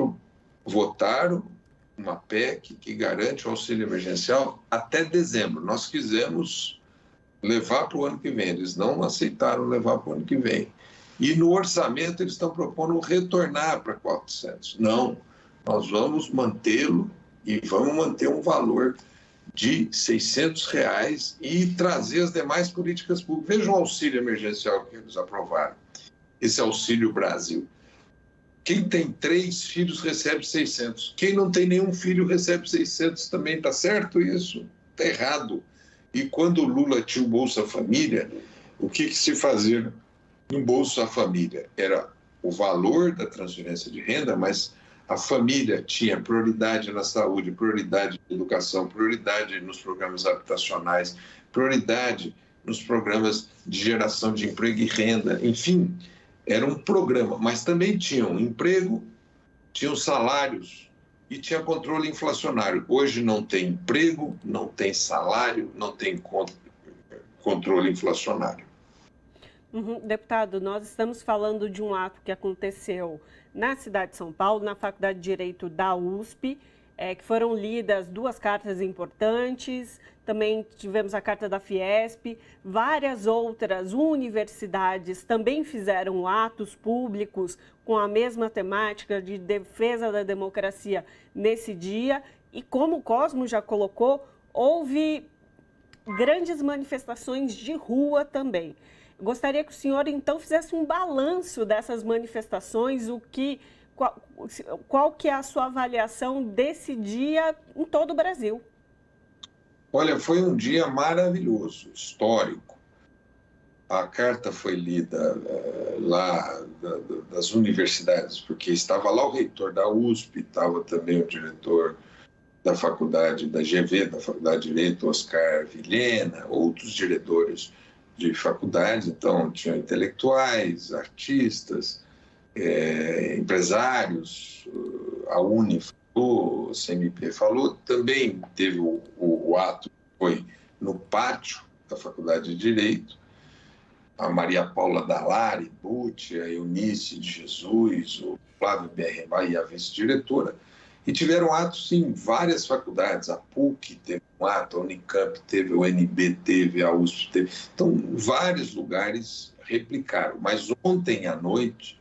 Speaker 3: votaram uma PEC que garante o auxílio emergencial até dezembro. Nós quisemos levar para o ano que vem, eles não aceitaram levar para o ano que vem. E no orçamento eles estão propondo retornar para 400. Não, nós vamos mantê-lo e vamos manter um valor de R$600 e trazer as demais políticas públicas. Veja o auxílio emergencial que eles aprovaram, esse Auxílio Brasil. Quem tem 3 filhos recebe 600. Quem não tem nenhum filho recebe 600 também. Está certo isso? Está errado. E quando o Lula tinha o Bolsa Família, o que se fazia no Bolsa Família? Era o valor da transferência de renda, mas a família tinha prioridade na saúde, prioridade na educação, prioridade nos programas habitacionais, prioridade nos programas de geração de emprego e renda. Enfim, Era um programa, mas também tinham emprego, tinham salários e tinha controle inflacionário. Hoje não tem emprego, não tem salário, não tem controle inflacionário.
Speaker 2: Deputado, nós estamos falando de um ato que aconteceu na cidade de São Paulo, na Faculdade de Direito da USP, que foram lidas 2 cartas importantes, também tivemos a carta da Fiesp, várias outras universidades também fizeram atos públicos com a mesma temática de defesa da democracia nesse dia. E como o Cosmo já colocou, houve grandes manifestações de rua também. Gostaria que o senhor, então, fizesse um balanço dessas manifestações, qual que é a sua avaliação desse dia em todo o Brasil?
Speaker 3: Olha, foi um dia maravilhoso, histórico. A carta foi lida lá das universidades, porque estava lá o reitor da USP, estava também o diretor da faculdade da GV, da Faculdade de Direito, Oscar Vilhena, outros diretores de faculdades, então tinham intelectuais, artistas, empresários, a Uni falou, o CMP falou, também teve o ato, foi no pátio da Faculdade de Direito, a Maria Paula Dallari, Butti, a Eunice de Jesus, o Flávio Berremar e a vice-diretora, e tiveram atos em várias faculdades, a PUC teve um ato, a Unicamp teve, o UNB teve, a USP teve, então vários lugares replicaram, mas ontem à noite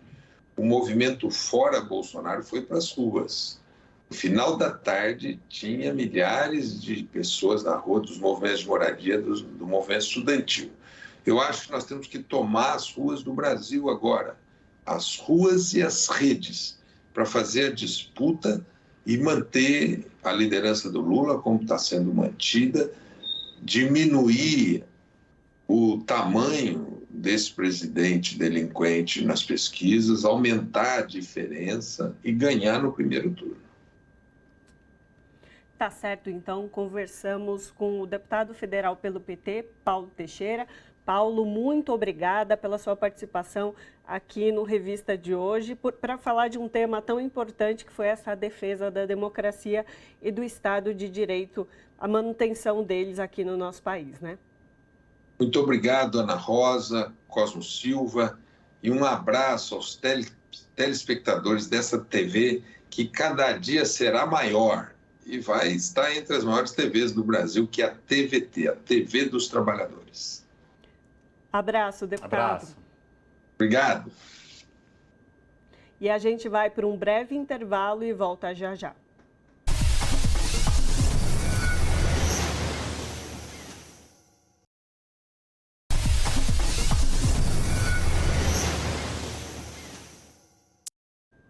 Speaker 3: o movimento Fora Bolsonaro foi para as ruas. No final da tarde, tinha milhares de pessoas na rua dos movimentos de moradia, do movimento estudantil. Eu acho que nós temos que tomar as ruas do Brasil agora, as ruas e as redes, para fazer a disputa e manter a liderança do Lula como está sendo mantida, diminuir o tamanho desse presidente delinquente nas pesquisas, aumentar a diferença e ganhar no primeiro turno.
Speaker 2: Tá certo, então conversamos com o deputado federal pelo PT, Paulo Teixeira. Paulo, muito obrigada pela sua participação aqui no Revista de hoje, para falar de um tema tão importante que foi essa defesa da democracia e do Estado de Direito, a manutenção deles aqui no nosso país, né?
Speaker 3: Muito obrigado, Ana Rosa, Cosmo Silva, e um abraço aos telespectadores dessa TV, que cada dia será maior e vai estar entre as maiores TVs do Brasil, que é a TVT, a TV dos Trabalhadores.
Speaker 2: Abraço, deputado.
Speaker 3: Abraço. Obrigado.
Speaker 2: E a gente vai para um breve intervalo e volta já já.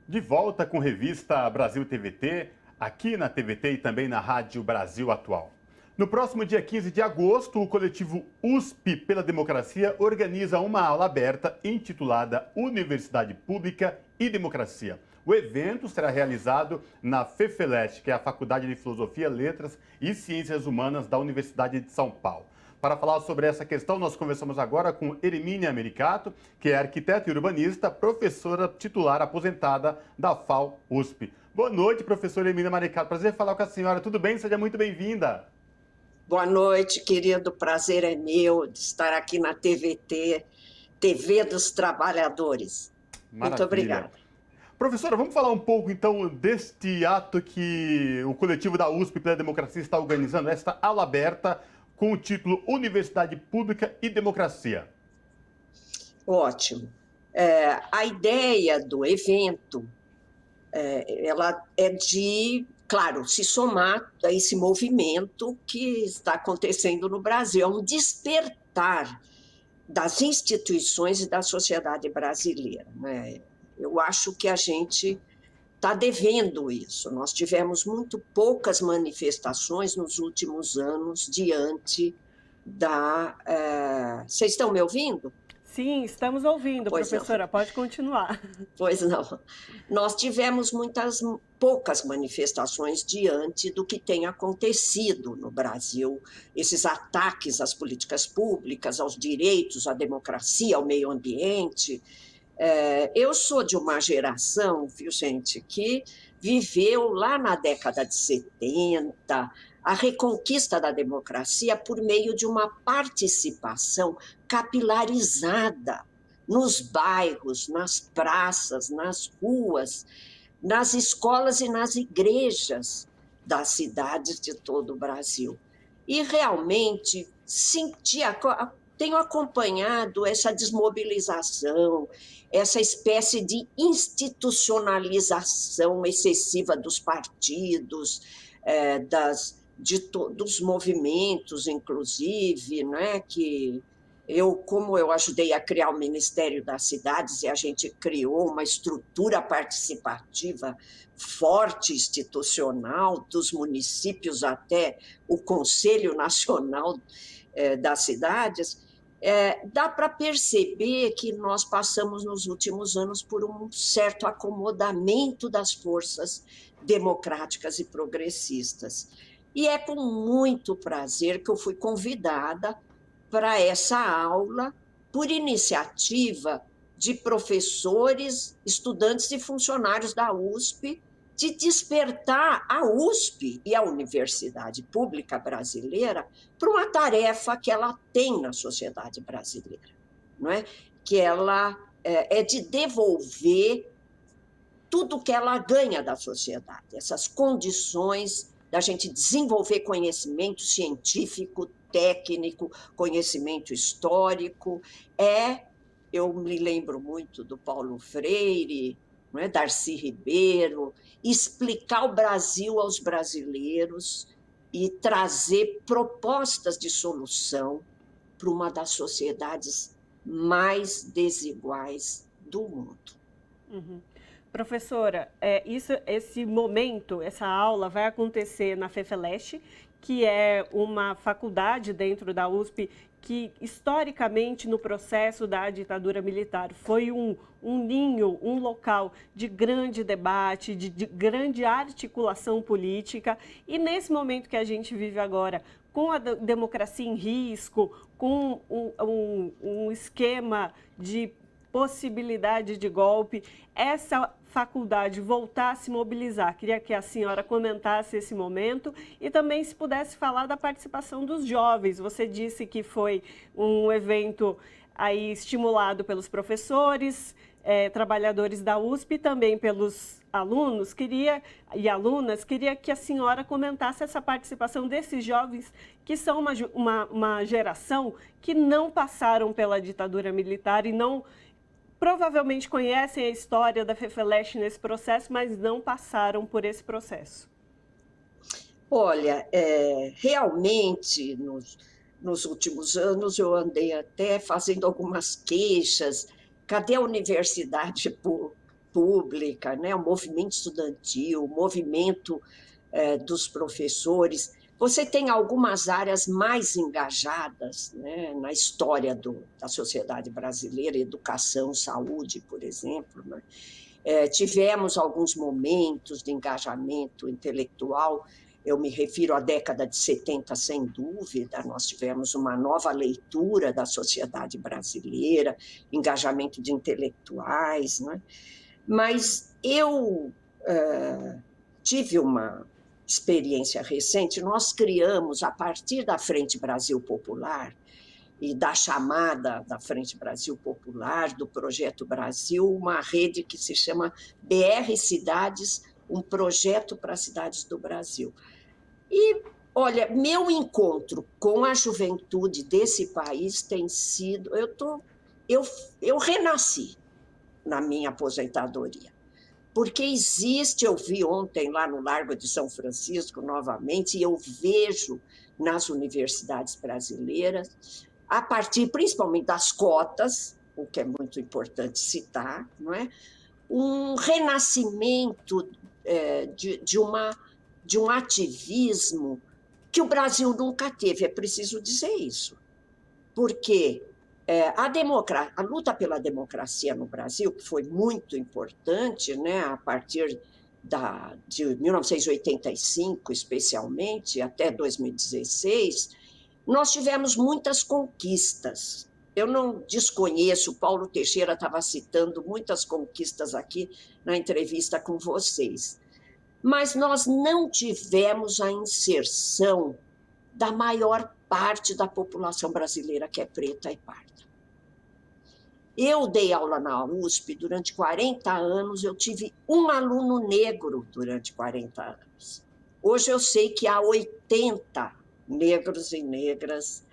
Speaker 1: De volta com Revista Brasil TVT, aqui na TVT e também na Rádio Brasil Atual. No próximo dia 15 de agosto, o coletivo USP pela Democracia organiza uma aula aberta intitulada Universidade Pública e Democracia. O evento será realizado na FEFELESH, que é a Faculdade de Filosofia, Letras e Ciências Humanas da Universidade de São Paulo. Para falar sobre essa questão, nós conversamos agora com Hermínia Mericato, que é arquiteta e urbanista, professora titular aposentada da FAO-USP. Boa noite, professora Hermínia Mericato. Prazer falar com a senhora. Tudo bem? Seja muito bem-vinda.
Speaker 4: Boa noite, querido. Prazer é meu de estar aqui na TVT, TV dos Trabalhadores.
Speaker 1: Maravilha.
Speaker 4: Muito obrigada.
Speaker 1: Professora, vamos falar um pouco, então, deste ato que o coletivo da USP pela Democracia está organizando, esta aula aberta com o título Universidade Pública e Democracia.
Speaker 4: Ótimo. A ideia do evento, ela é de, claro, se somar a esse movimento que está acontecendo no Brasil, é um despertar das instituições e da sociedade brasileira, né? Eu acho que a gente está devendo isso. Nós tivemos muito poucas manifestações nos últimos anos diante da... Vocês estão me ouvindo?
Speaker 2: Sim, estamos ouvindo, pois professora. Não. Pode continuar.
Speaker 4: Pois não. Nós tivemos poucas manifestações diante do que tem acontecido no Brasil, esses ataques às políticas públicas, aos direitos, à democracia, ao meio ambiente. Eu sou de uma geração, viu, gente, que viveu lá na década de 70 a reconquista da democracia por meio de uma participação capilarizada nos bairros, nas praças, nas ruas, nas escolas e nas igrejas das cidades de todo o Brasil. E realmente tenho acompanhado essa desmobilização, essa espécie de institucionalização excessiva dos partidos, dos movimentos, inclusive, né, que como eu ajudei a criar o Ministério das Cidades e a gente criou uma estrutura participativa forte, institucional, dos municípios até o Conselho Nacional das Cidades, dá para perceber que nós passamos nos últimos anos por um certo acomodamento das forças democráticas e progressistas. E é com muito prazer que eu fui convidada para essa aula, por iniciativa de professores, estudantes e funcionários da USP, de despertar a USP e a Universidade Pública Brasileira para uma tarefa que ela tem na sociedade brasileira, não é? Que ela é de devolver tudo que ela ganha da sociedade, essas condições da gente desenvolver conhecimento científico, técnico, conhecimento histórico. Eu me lembro muito do Paulo Freire, não é? Darcy Ribeiro, explicar o Brasil aos brasileiros e trazer propostas de solução para uma das sociedades mais desiguais do mundo.
Speaker 2: Uhum. Professora, esse momento, essa aula vai acontecer na FEFELESH, que é uma faculdade dentro da USP que, historicamente, no processo da ditadura militar, foi um ninho, um local de grande debate, de grande articulação política. E nesse momento que a gente vive agora, com a democracia em risco, com um esquema de possibilidade de golpe, essa faculdade voltar a se mobilizar. Queria que a senhora comentasse esse momento e também se pudesse falar da participação dos jovens. Você disse que foi um evento aí estimulado pelos professores, trabalhadores da USP e também pelos alunos e alunas. Queria que a senhora comentasse essa participação desses jovens que são uma geração que não passaram pela ditadura militar e não provavelmente conhecem a história da FEFELESH nesse processo, mas não passaram por esse processo.
Speaker 4: Olha, realmente, nos últimos anos, eu andei até fazendo algumas queixas. Cadê a universidade pública, né? O movimento estudantil, o movimento dos professores? Você tem algumas áreas mais engajadas, né, na história da sociedade brasileira, educação, saúde, por exemplo, né? Tivemos alguns momentos de engajamento intelectual. Eu me refiro à década de 70, sem dúvida. Nós tivemos uma nova leitura da sociedade brasileira, engajamento de intelectuais, né? Mas eu tive uma experiência recente. Nós criamos, a partir da Frente Brasil Popular e da chamada da Frente Brasil Popular, do Projeto Brasil, uma rede que se chama BR Cidades, um projeto para as cidades do Brasil. E, olha, meu encontro com a juventude desse país tem sido... Eu renasci na minha aposentadoria. Porque eu vi ontem lá no Largo de São Francisco, novamente, e eu vejo nas universidades brasileiras, a partir principalmente das cotas, o que é muito importante citar, não é? Um renascimento de um ativismo que o Brasil nunca teve, é preciso dizer isso. Porque a luta pela democracia no Brasil, que foi muito importante, né, a partir de 1985, especialmente, até 2016, nós tivemos muitas conquistas eu não desconheço, o Paulo Teixeira estava citando muitas conquistas aqui na entrevista com vocês, mas nós não tivemos a inserção da maior parte da população brasileira que é preta e parda. Eu dei aula na USP durante 40 anos, eu tive um aluno negro durante 40 anos. Hoje eu sei que há 80 negros e negras,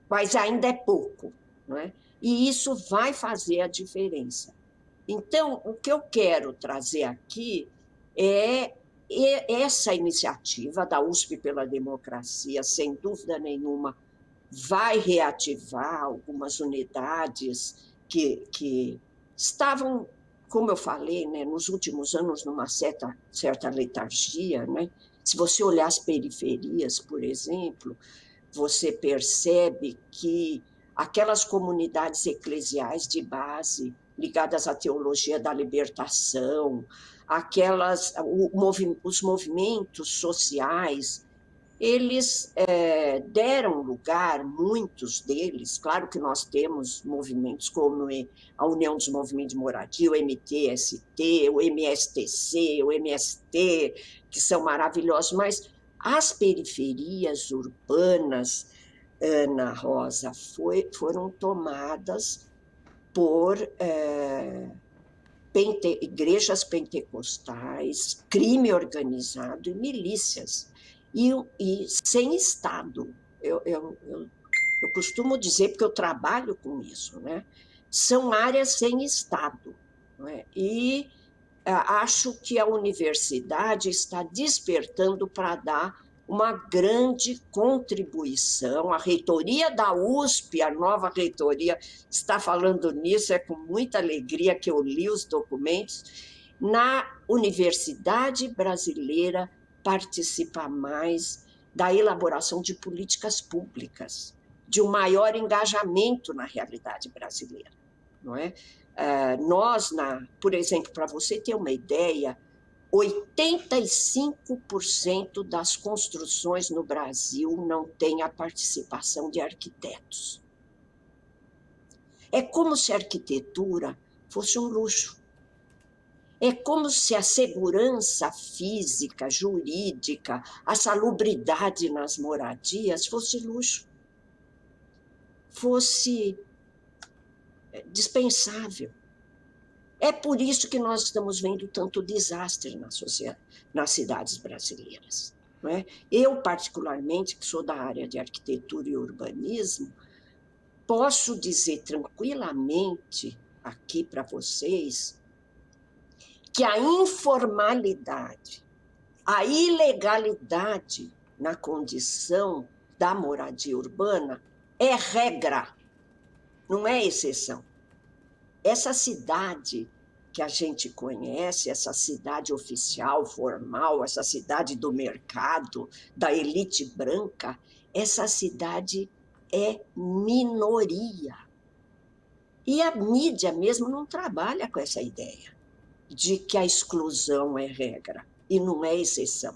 Speaker 4: mas ainda é pouco, não é? E isso vai fazer a diferença. Então, o que eu quero trazer aqui é essa iniciativa da USP pela Democracia, sem dúvida nenhuma, vai reativar algumas unidades que estavam, como eu falei, né, nos últimos anos, numa certa letargia, né? Se você olhar as periferias, por exemplo, você percebe que aquelas comunidades eclesiais de base, ligadas à teologia da libertação, os movimentos sociais, eles deram lugar, muitos deles, claro que nós temos movimentos como a União dos Movimentos de Moradia, o MTST, o MSTC, o MST, que são maravilhosos, mas as periferias urbanas, Ana Rosa, foram tomadas por igrejas pentecostais, crime organizado e milícias, e sem Estado. Eu costumo dizer, porque eu trabalho com isso, né? São áreas sem Estado, não é? E acho que a universidade está despertando para dar uma grande contribuição. A reitoria da USP, a nova reitoria, está falando nisso, é com muita alegria que eu li os documentos. Na universidade brasileira participa mais da elaboração de políticas públicas, de um maior engajamento na realidade brasileira, não é? Por exemplo, para você ter uma ideia, 85% das construções no Brasil não tem a participação de arquitetos. É como se a arquitetura fosse um luxo. É como se a segurança física, jurídica, a salubridade nas moradias fosse luxo, fosse dispensável. É por isso que nós estamos vendo tanto desastre nas cidades brasileiras, não é? Eu, particularmente, que sou da área de arquitetura e urbanismo, posso dizer tranquilamente aqui para vocês que a informalidade, a ilegalidade na condição da moradia urbana é regra, não é exceção. Essa cidade que a gente conhece, essa cidade oficial, formal, essa cidade do mercado, da elite branca, essa cidade é minoria. E a mídia mesmo não trabalha com essa ideia de que a exclusão é regra e não é exceção.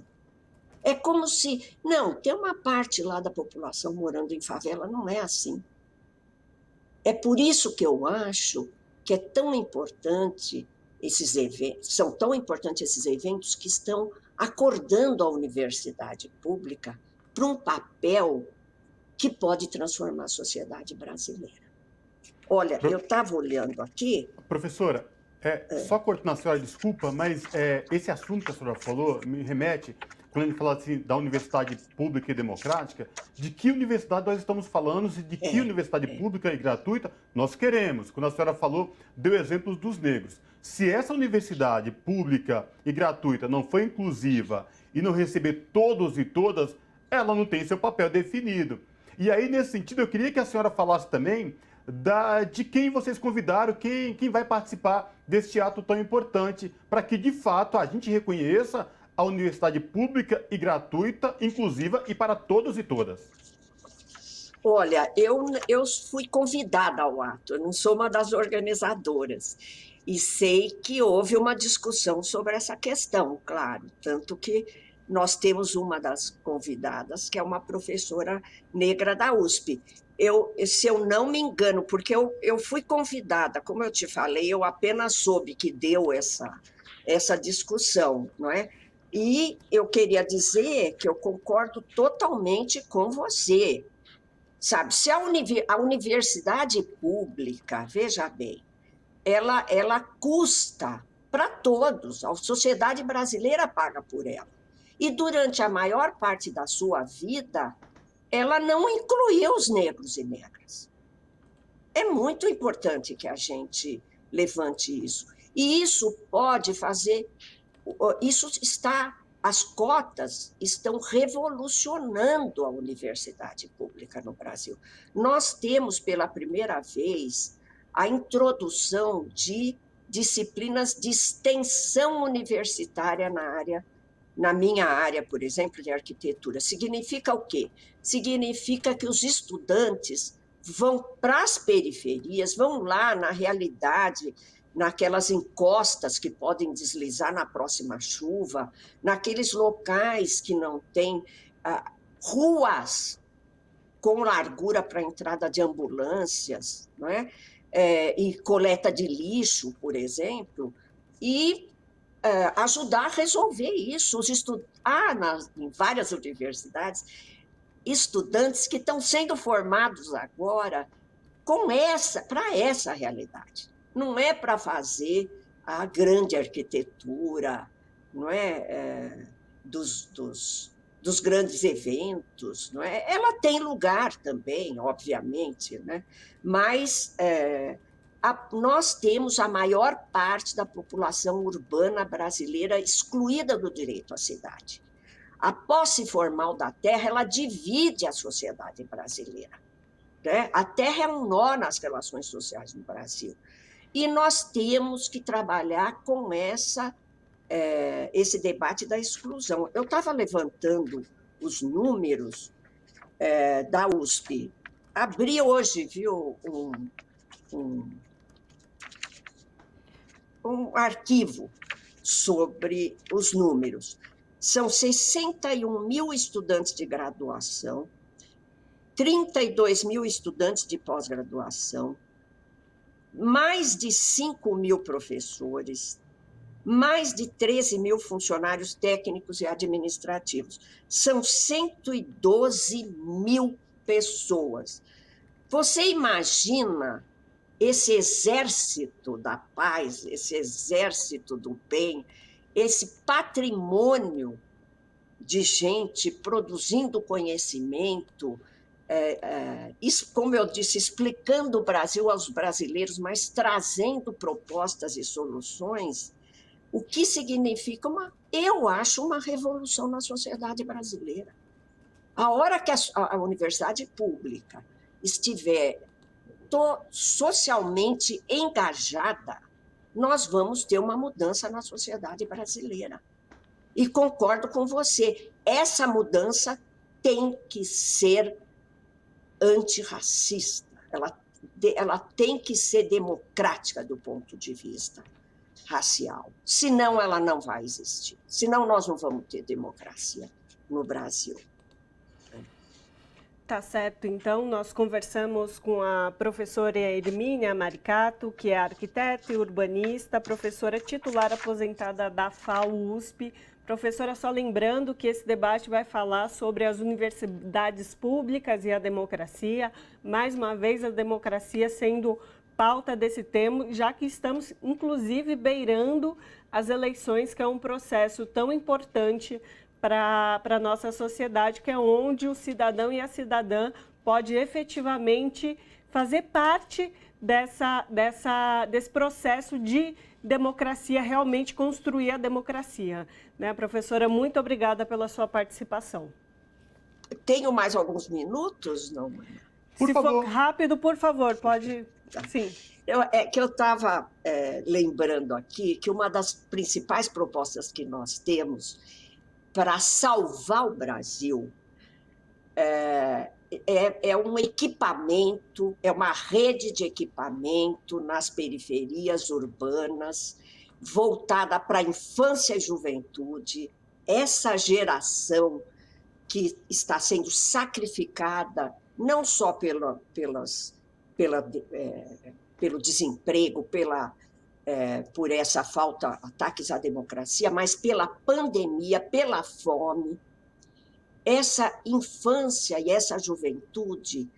Speaker 4: É como se, não, tem uma parte lá da população morando em favela, não é assim. É por isso que eu acho que é tão importante esses eventos, são tão importantes esses eventos que estão acordando a universidade pública para um papel que pode transformar a sociedade brasileira. Olha, eu estava olhando aqui...
Speaker 1: Professora, só cortando a senhora, desculpa, mas esse assunto que a senhora falou me remete, quando a gente fala assim, da universidade pública e democrática, de que universidade nós estamos falando e de que universidade pública e gratuita nós queremos. Quando a senhora falou, deu exemplos dos negros. Se essa universidade pública e gratuita não for inclusiva e não receber todos e todas, ela não tem seu papel definido. E aí, nesse sentido, eu queria que a senhora falasse também de quem vocês convidaram, quem vai participar deste ato tão importante, para que, de fato, a gente reconheça a universidade pública e gratuita, inclusiva e para todos e todas.
Speaker 4: Olha, eu fui convidada ao ato, eu não sou uma das organizadoras, e sei que houve uma discussão sobre essa questão, claro, tanto que nós temos uma das convidadas, que é uma professora negra da USP. se eu não me engano, porque eu fui convidada, como eu te falei, eu apenas soube que deu essa discussão, não é? E eu queria dizer que eu concordo totalmente com você. Sabe, se a universidade pública, veja bem, ela custa para todos, a sociedade brasileira paga por ela. E durante a maior parte da sua vida, ela não incluiu os negros e negras. É muito importante que a gente levante isso. E isso pode fazer... As cotas estão revolucionando a universidade pública no Brasil. Nós temos, pela primeira vez, a introdução de disciplinas de extensão universitária na minha área, por exemplo, de arquitetura. Significa o quê? Significa que os estudantes vão para as periferias, vão lá na realidade, naquelas encostas que podem deslizar na próxima chuva, naqueles locais que não têm ruas com largura para a entrada de ambulâncias, não é? E coleta de lixo, por exemplo, e ajudar a resolver isso. Em várias universidades, estudantes que estão sendo formados agora para essa realidade. Não é para fazer a grande arquitetura, não é, dos grandes eventos, não é? Ela tem lugar também, obviamente, né? Mas nós temos a maior parte da população urbana brasileira excluída do direito à cidade. A posse formal da terra, ela divide a sociedade brasileira, né? A terra é um nó nas relações sociais no Brasil. E nós temos que trabalhar com esse debate da exclusão. Eu estava levantando os números da USP. Abri hoje, viu, um arquivo sobre os números. São 61 mil estudantes de graduação, 32 mil estudantes de pós-graduação, mais de 5 mil professores, mais de 13 mil funcionários técnicos e administrativos. São 112 mil pessoas. Você imagina esse exército da paz, esse exército do bem, esse patrimônio de gente produzindo conhecimento, como eu disse, explicando o Brasil aos brasileiros, mas trazendo propostas e soluções, o que significa, eu acho, uma revolução na sociedade brasileira. A hora que a universidade pública estiver socialmente engajada, nós vamos ter uma mudança na sociedade brasileira. E concordo com você, essa mudança tem que ser antirracista, ela tem que ser democrática do ponto de vista racial, senão ela não vai existir, senão nós não vamos ter democracia no Brasil.
Speaker 2: Tá certo, então nós conversamos com a professora Hermínia Maricato, que é arquiteta e urbanista, professora titular aposentada da FAU-USP. Professora, só lembrando que esse debate vai falar sobre as universidades públicas e a democracia. Mais uma vez, a democracia sendo pauta desse tema, já que estamos, inclusive, beirando as eleições, que é um processo tão importante para a nossa sociedade, que é onde o cidadão e a cidadã pode efetivamente fazer parte desse processo de democracia, realmente construir a democracia. Né, professora, muito obrigada pela sua participação.
Speaker 4: Tenho mais alguns minutos, não?
Speaker 2: Se for rápido, por favor, pode... Sim.
Speaker 4: Eu estava lembrando aqui que uma das principais propostas que nós temos para salvar o Brasil é um equipamento, é uma rede de equipamento nas periferias urbanas, voltada para a infância e juventude, essa geração que está sendo sacrificada não só pelo desemprego, por essa falta, ataques à democracia, mas pela pandemia, pela fome. Essa infância e essa juventude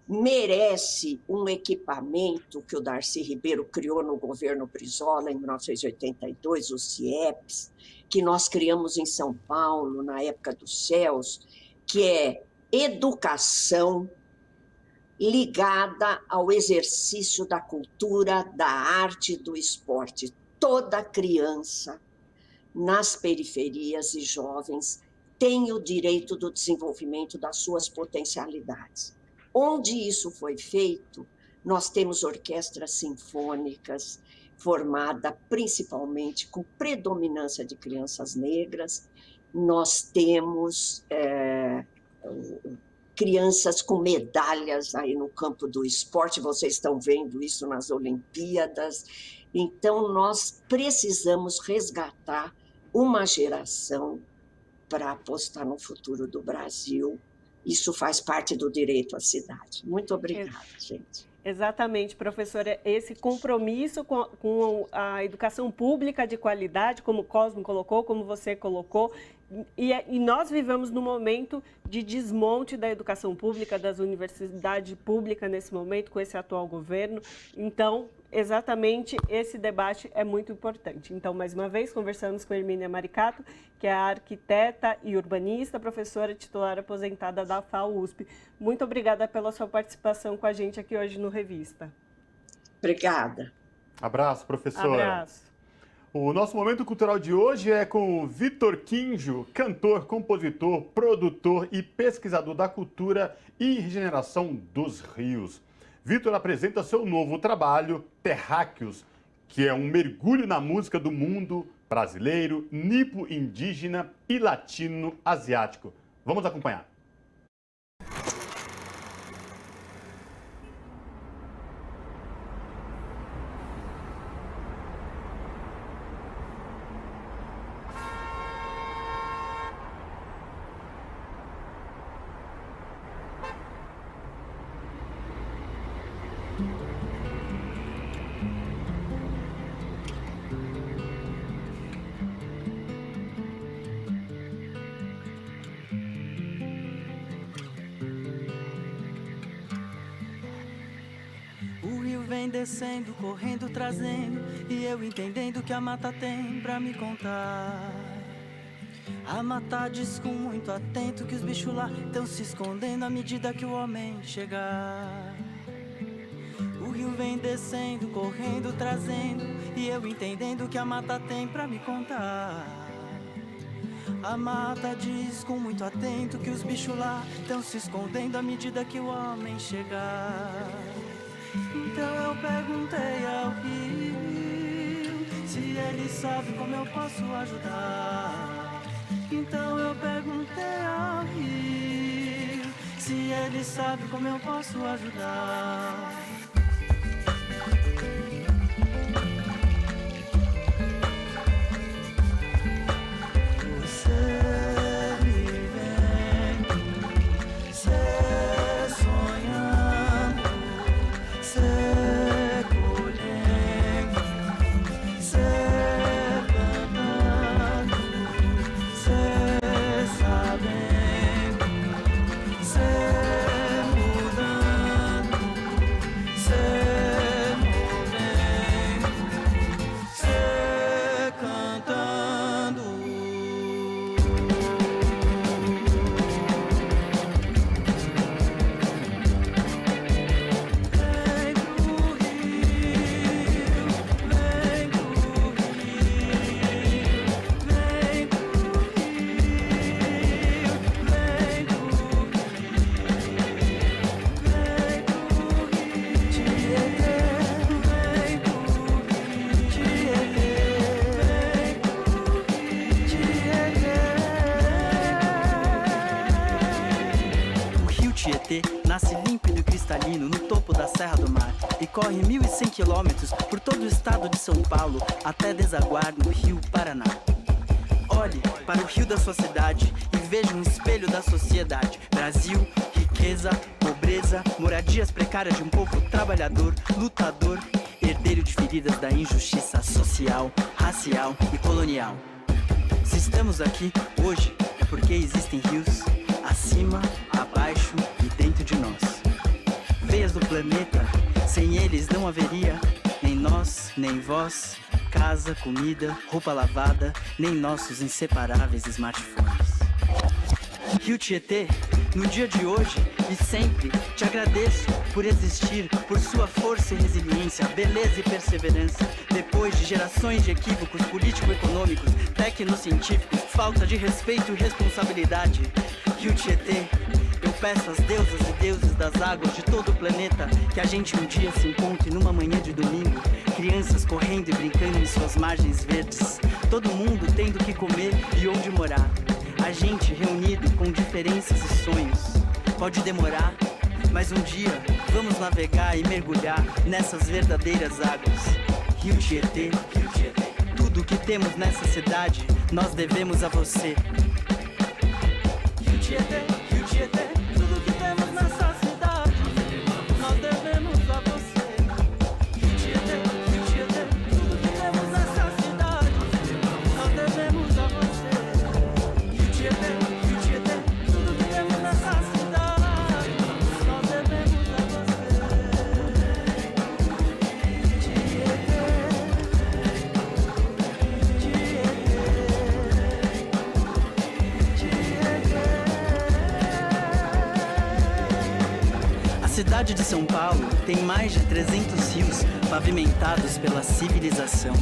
Speaker 4: merece um equipamento que o Darcy Ribeiro criou no governo Brizola, em 1982, o CIEPS, que nós criamos em São Paulo, na época dos CELS, que é educação ligada ao exercício da cultura, da arte, do esporte. Toda criança, nas periferias e jovens, tem o direito do desenvolvimento das suas potencialidades. Onde isso foi feito, nós temos orquestras sinfônicas formadas principalmente com predominância de crianças negras, nós temos crianças com medalhas aí no campo do esporte, vocês estão vendo isso nas Olimpíadas. Então, nós precisamos resgatar uma geração para apostar no futuro do Brasil. Isso faz parte do direito à cidade. Muito obrigada, gente.
Speaker 2: Exatamente, professora. Esse compromisso com a educação pública de qualidade, como o Cosmo colocou, como você colocou, e nós vivemos num momento de desmonte da educação pública, das universidades públicas nesse momento, com esse atual governo. Então, exatamente esse debate é muito importante. Então, mais uma vez, conversamos com Hermínia Maricato, que é a arquiteta e urbanista, professora titular aposentada da FAUSP. Muito obrigada pela sua participação com a gente aqui hoje no Revista.
Speaker 4: Obrigada.
Speaker 1: Abraço, professora.
Speaker 2: Abraço.
Speaker 1: O nosso momento cultural de hoje é com o Vitor Quinjo, cantor, compositor, produtor e pesquisador da cultura e regeneração dos rios. Vitor apresenta seu novo trabalho, Terráqueos, que é um mergulho na música do mundo brasileiro, nipo-indígena e latino-asiático. Vamos acompanhar.
Speaker 5: Descendo, correndo, trazendo, e eu entendendo que a mata tem pra me contar. A mata diz com muito atento que os bichos lá estão se escondendo à medida que o homem chegar. O rio vem descendo, correndo, trazendo, e eu entendendo que a mata tem pra me contar. A mata diz com muito atento que os bichos lá estão se escondendo à medida que o homem chegar. Então eu perguntei ao rio se ele sabe como eu posso ajudar. Então eu perguntei ao rio se ele sabe como eu posso ajudar. Nasce límpido e cristalino no topo da Serra do Mar e corre 1.100 quilômetros por todo o estado de São Paulo até desaguar no Rio Paraná. Olhe para o rio da sua cidade e veja um espelho da sociedade. Brasil, riqueza riqueza, pobreza, moradias precárias de um povo trabalhador, lutador, herdeiro de feridas da injustiça social, racial e colonial. Se estamos aqui hoje é porque existem rios acima, abaixo e dentro de nós. Veias do planeta, sem eles não haveria nem nós, nem vós, casa, comida, roupa lavada, nem nossos inseparáveis smartphones. Rio Tietê, no dia de hoje e sempre, te agradeço por existir, por sua força e resiliência, beleza e perseverança. Depois de gerações de equívocos político-econômicos, tecnocientíficos, falta de respeito e responsabilidade. Rio Tietê, eu peço às deusas e deuses das águas de todo o planeta que a gente um dia se encontre numa manhã de domingo, crianças correndo e brincando em suas margens verdes, todo mundo tendo o que comer e onde morar. A gente reunido com diferenças e sonhos. Pode demorar, mas um dia vamos navegar e mergulhar nessas verdadeiras águas. Rio Tietê, tudo o que temos nessa cidade nós devemos a você. Rio Tietê, tudo o que temos nessa cidade nós devemos a você. Rio Tietê, tudo o que temos nessa cidade nós devemos a você. A cidade de São Paulo tem mais de 300 rios pavimentados pela civilização.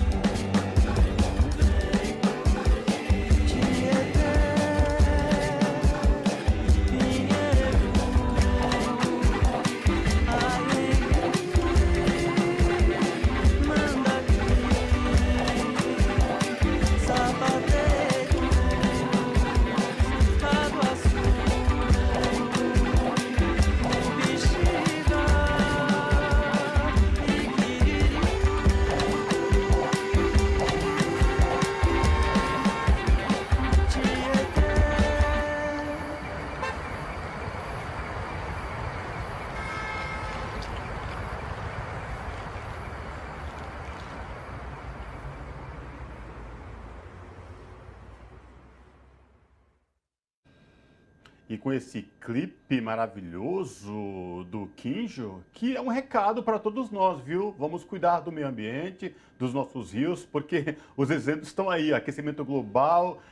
Speaker 1: E com esse clipe maravilhoso do Kinjo, que é um recado para todos nós, viu? Vamos cuidar do meio ambiente, dos nossos rios, porque os exemplos estão aí, aquecimento global,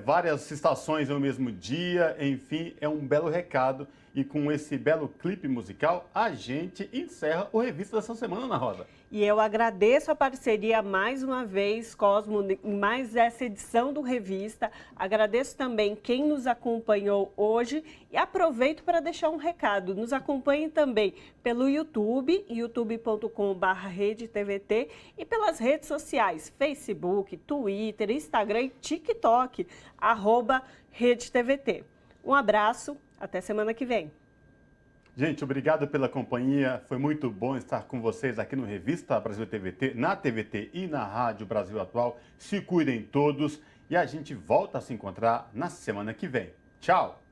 Speaker 1: várias estações no mesmo dia, enfim, é um belo recado. E com esse belo clipe musical, a gente encerra o Revista dessa semana, Ana Rosa.
Speaker 2: E eu agradeço a parceria mais uma vez, Cosmo, em mais essa edição do Revista. Agradeço também quem nos acompanhou hoje e aproveito para deixar um recado. Nos acompanhem também pelo YouTube, youtube.com/RedeTVT e pelas redes sociais, Facebook, Twitter, Instagram e TikTok, @RedeTVT. Um abraço, até semana que vem.
Speaker 1: Gente, obrigado pela companhia. Foi muito bom estar com vocês aqui no Revista Brasil TVT, na TVT e na Rádio Brasil Atual. Se cuidem todos e a gente volta a se encontrar na semana que vem. Tchau!